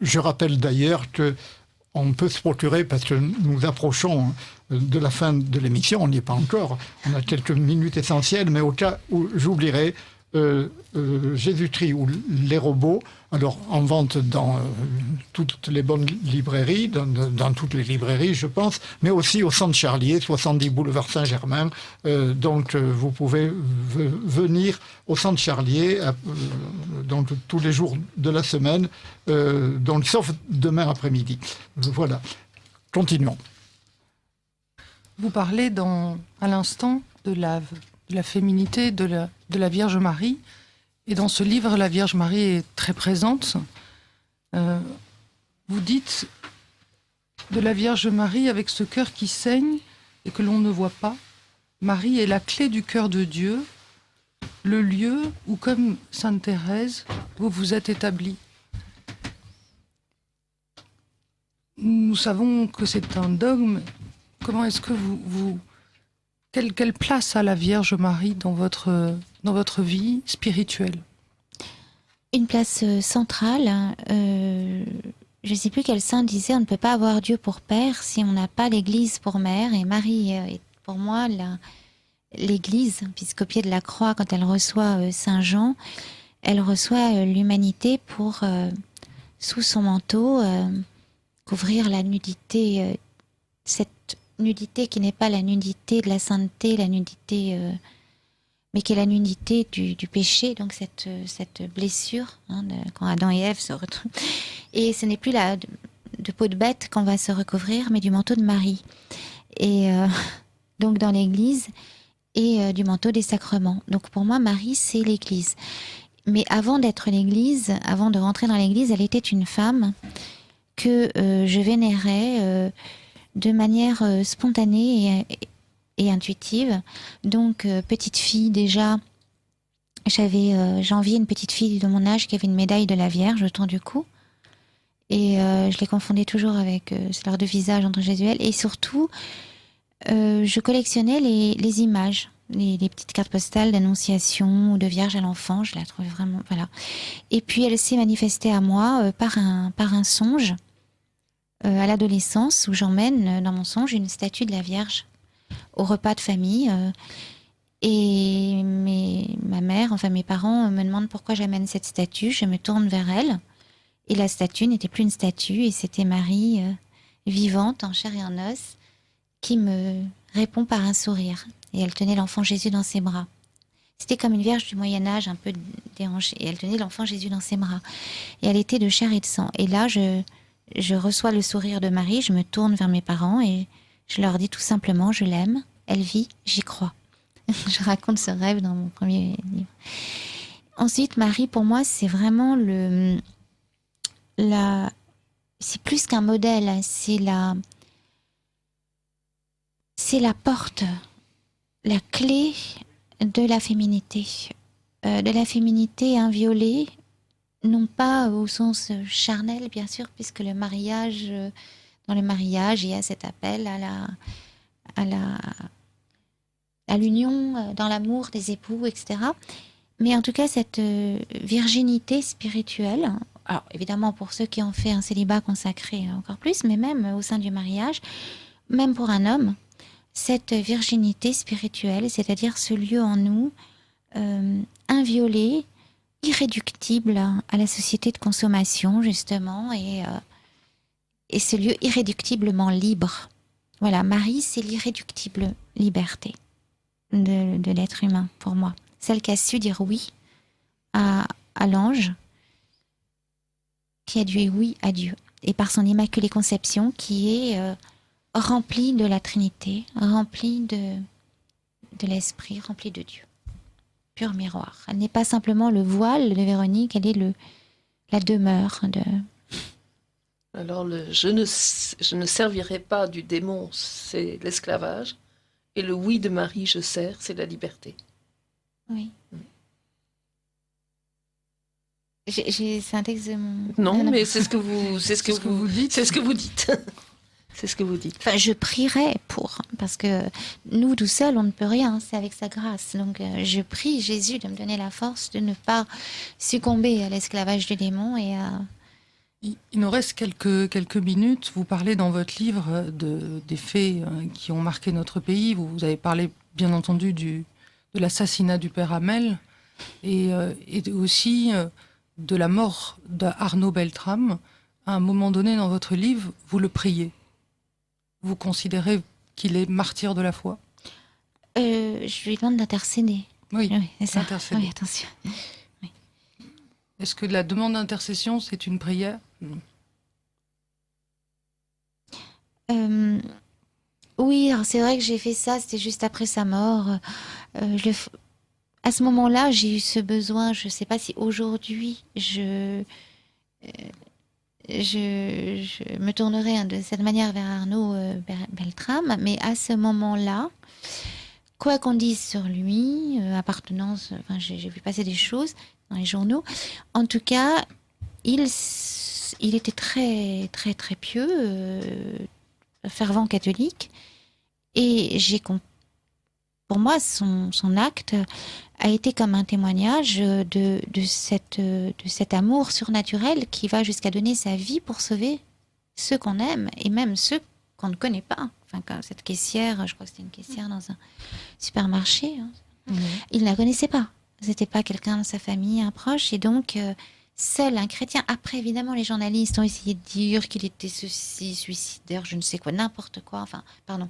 Je rappelle d'ailleurs que on peut se procurer, parce que nous approchons de la fin de l'émission, on n'y est pas encore, on a quelques minutes essentielles, mais au cas où j'oublierai, Jésus-Christ ou les robots, alors en vente dans toutes les bonnes librairies, dans toutes les librairies je pense, mais aussi au Centre Charlier, 70 boulevard Saint-Germain, donc vous pouvez venir au Centre Charlier donc tous les jours de la semaine, donc sauf demain après-midi. Voilà, continuons. Vous parlez à l'instant de la féminité de la Vierge Marie. Et dans ce livre, la Vierge Marie est très présente. Vous dites de la Vierge Marie avec ce cœur qui saigne et que l'on ne voit pas. Marie est la clé du cœur de Dieu, le lieu où, comme Sainte Thérèse, vous vous êtes établie. Nous savons que c'est un dogme. Comment est-ce que quelle place a la Vierge Marie dans votre vie spirituelle? Une place centrale. Je ne sais plus quel saint disait on ne peut pas avoir Dieu pour père si on n'a pas l'Église pour mère. Et Marie est pour moi l'Église, puisqu'au pied de la croix, quand elle reçoit Saint Jean, elle reçoit l'humanité pour, sous son manteau, couvrir la nudité, cette nudité qui n'est pas la nudité de la sainteté, la nudité, mais qui est la nudité du péché, donc cette blessure, quand Adam et Ève se retrouvent. Et ce n'est plus de peau de bête qu'on va se recouvrir, mais du manteau de Marie. Et donc dans l'Église, et du manteau des sacrements. Donc pour moi, Marie, c'est l'Église. Mais avant d'être l'Église, avant de rentrer dans l'Église, elle était une femme que je vénérais de manière spontanée et intuitive. Donc petite fille déjà J'enviais une petite fille de mon âge qui avait une médaille de la Vierge autour du cou. Et je les confondais toujours avec leurs deux visages entre Jésus et elle. Et surtout, je collectionnais les images, les petites cartes postales d'annonciation ou de Vierge à l'enfant. Je la trouvais vraiment... Voilà. Et puis, elle s'est manifestée à moi par un songe à l'adolescence, où j'emmène dans mon songe une statue de la Vierge au repas de famille. Et ma mère, enfin mes parents, me demandent pourquoi j'amène cette statue. Je me tourne vers elle. Et la statue n'était plus une statue, et c'était Marie, vivante, en chair et en os, qui me répond par un sourire. Et elle tenait l'enfant Jésus dans ses bras. C'était comme une vierge du Moyen-Âge, un peu déhanchée. Et elle tenait l'enfant Jésus dans ses bras. Et elle était de chair et de sang. Et là, je reçois le sourire de Marie, je me tourne vers mes parents, et je leur dis tout simplement, je l'aime, elle vit, j'y crois. Je raconte ce rêve dans mon premier livre. Ensuite, Marie, pour moi, c'est vraiment c'est plus qu'un modèle, c'est la porte, la clé de la féminité inviolée, non pas au sens charnel, bien sûr, puisque dans le mariage, il y a cet appel à l'union, dans l'amour des époux, etc. Mais en tout cas, cette virginité spirituelle, alors évidemment pour ceux qui ont fait un célibat consacré encore plus, mais même au sein du mariage, même pour un homme, cette virginité spirituelle, c'est-à-dire ce lieu en nous inviolé, irréductible à la société de consommation, justement, et ce lieu irréductiblement libre. Voilà, Marie, c'est l'irréductible liberté de l'être humain, pour moi. Celle qui a su dire oui à l'ange, qui a dit oui à Dieu. Et par son immaculée conception, qui est remplie de la Trinité, remplie de l'Esprit, remplie de Dieu. Pur miroir. Elle n'est pas simplement le voile de Véronique, elle est la demeure de... Alors, je ne servirai pas du démon, c'est l'esclavage. Et le oui de Marie, je sers, c'est la liberté. Oui. C'est un texte de mon... Non, mais c'est ce que vous dites. C'est ce que vous dites. C'est ce que vous dites. Enfin, je prierai pour, parce que nous, tout seuls, on ne peut rien, c'est avec sa grâce. Donc, je prie Jésus de me donner la force de ne pas succomber à l'esclavage du démon et à... Il nous reste quelques minutes. Vous parlez dans votre livre des faits qui ont marqué notre pays. Vous avez parlé, bien entendu, de l'assassinat du père Hamel et aussi de la mort d'Arnaud Beltrame. À un moment donné dans votre livre, vous le priez. Vous considérez qu'il est martyr de la foi ? Je lui demande d'intercéder. Oui, c'est ça. Intercéder. Oui, attention. Oui. Est-ce que la demande d'intercession, c'est une prière ? Oui, alors c'est vrai que j'ai fait ça, c'était juste après sa mort. À ce moment-là, j'ai eu ce besoin, je ne sais pas si aujourd'hui je me tournerai de cette manière vers Arnaud Beltrame, mais à ce moment-là, quoi qu'on dise sur lui, appartenance, enfin, j'ai vu passer des choses dans les journaux, en tout cas, il était très, très, très pieux, fervent catholique, et pour moi, son acte a été comme un témoignage de cet amour surnaturel qui va jusqu'à donner sa vie pour sauver ceux qu'on aime et même ceux qu'on ne connaît pas. Enfin, comme cette caissière, je crois que c'était une caissière dans un supermarché, hein. Il ne la connaissait pas. C'était pas quelqu'un de sa famille, un proche, et donc seul un chrétien. Après, évidemment, les journalistes ont essayé de dire qu'il était suicidaire, je ne sais quoi, n'importe quoi. Enfin, pardon.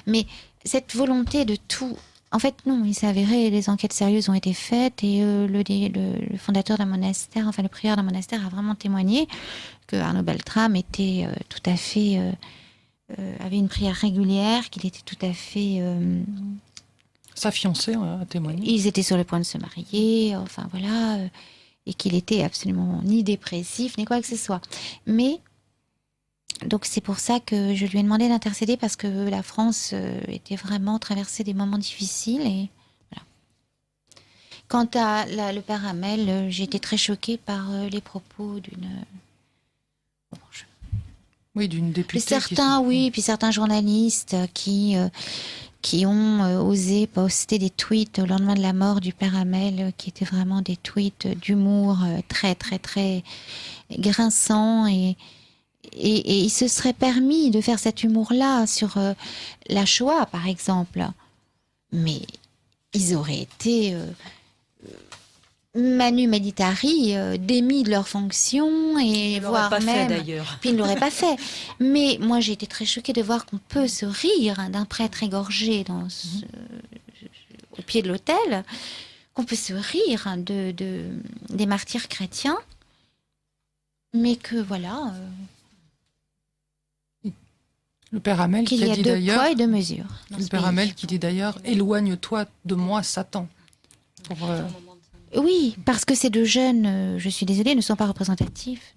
Mais cette volonté de tout. En fait, non, il s'est avéré, les enquêtes sérieuses ont été faites et le fondateur d'un monastère, enfin le prieur d'un monastère a vraiment témoigné que Arnaud Beltrame était tout à fait... avait une prière régulière, qu'il était tout à fait... Sa fiancée a témoigné. Ils étaient sur le point de se marier, enfin voilà, et qu'il était absolument ni dépressif, ni quoi que ce soit. Mais... Donc c'est pour ça que je lui ai demandé d'intercéder parce que la France était vraiment traversée des moments difficiles et voilà. Quant à le père Hamel, j'ai été très choquée par les propos d'une... Oui, d'une députée. Puis certains journalistes qui ont osé poster des tweets au lendemain de la mort du père Hamel, qui étaient vraiment des tweets d'humour très, très, très grinçants. Et ils se seraient permis de faire cet humour-là sur la Shoah, par exemple. Mais ils auraient été manu militari, démis de leurs fonctions, et voire pas même... fait, d'ailleurs. Puis ils ne l'auraient pas fait. Mais moi, j'ai été très choquée de voir qu'on peut se rire d'un prêtre égorgé au pied de l'autel, qu'on peut se rire des martyrs chrétiens, mais que voilà... Le père Hamel qu'il qui y a a dit deux d'ailleurs... poids et deux mesures. Le père Hamel qui dit d'ailleurs « Éloigne-toi de moi, Satan ». Oui, parce que ces deux jeunes, je suis désolée, ne sont pas représentatifs.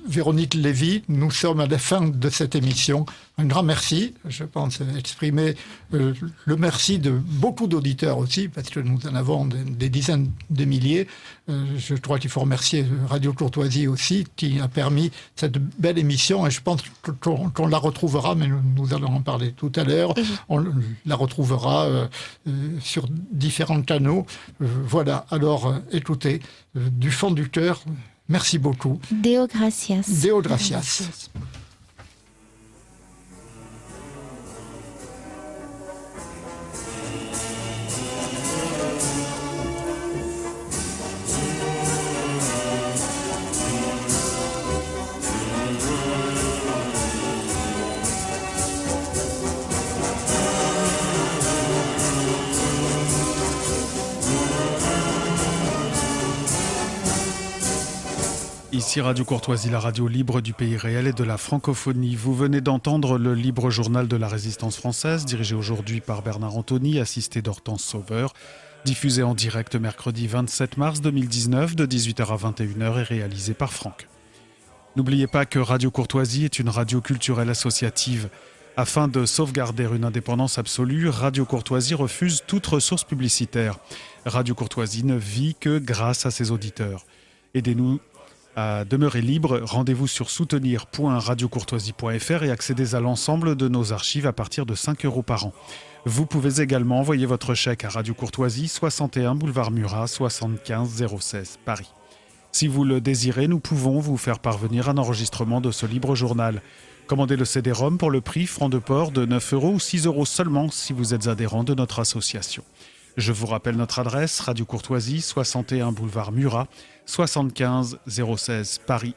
Véronique Lévy, nous sommes à la fin de cette émission. Un grand merci. Je pense exprimer le merci de beaucoup d'auditeurs aussi, parce que nous en avons des dizaines de milliers. Je crois qu'il faut remercier Radio Courtoisie aussi, qui a permis cette belle émission. Et je pense qu'on la retrouvera, mais nous allons en parler tout à l'heure. On la retrouvera sur différents canaux. Voilà, alors écoutez, du fond du cœur, merci beaucoup. Deo gratias. Deo gratias. Ici Radio Courtoisie, la radio libre du pays réel et de la francophonie. Vous venez d'entendre le libre journal de la Résistance française, dirigé aujourd'hui par Bernard Anthony, assisté d'Hortense Sauveur, diffusé en direct mercredi 27 mars 2019 de 18h à 21h et réalisé par Franck. N'oubliez pas que Radio Courtoisie est une radio culturelle associative. Afin de sauvegarder une indépendance absolue, Radio Courtoisie refuse toute ressource publicitaire. Radio Courtoisie ne vit que grâce à ses auditeurs. Aidez-nous à demeurer libre, rendez-vous sur soutenir.radiocourtoisie.fr et accédez à l'ensemble de nos archives à partir de 5 € par an. Vous pouvez également envoyer votre chèque à Radio Courtoisie, 61 boulevard Murat, 75 016 Paris. Si vous le désirez, nous pouvons vous faire parvenir un enregistrement de ce libre journal. Commandez le CD-ROM pour le prix franc de port de 9 € ou 6 € seulement si vous êtes adhérent de notre association. Je vous rappelle notre adresse, Radio Courtoisie, 61 boulevard Murat, 75 016 Paris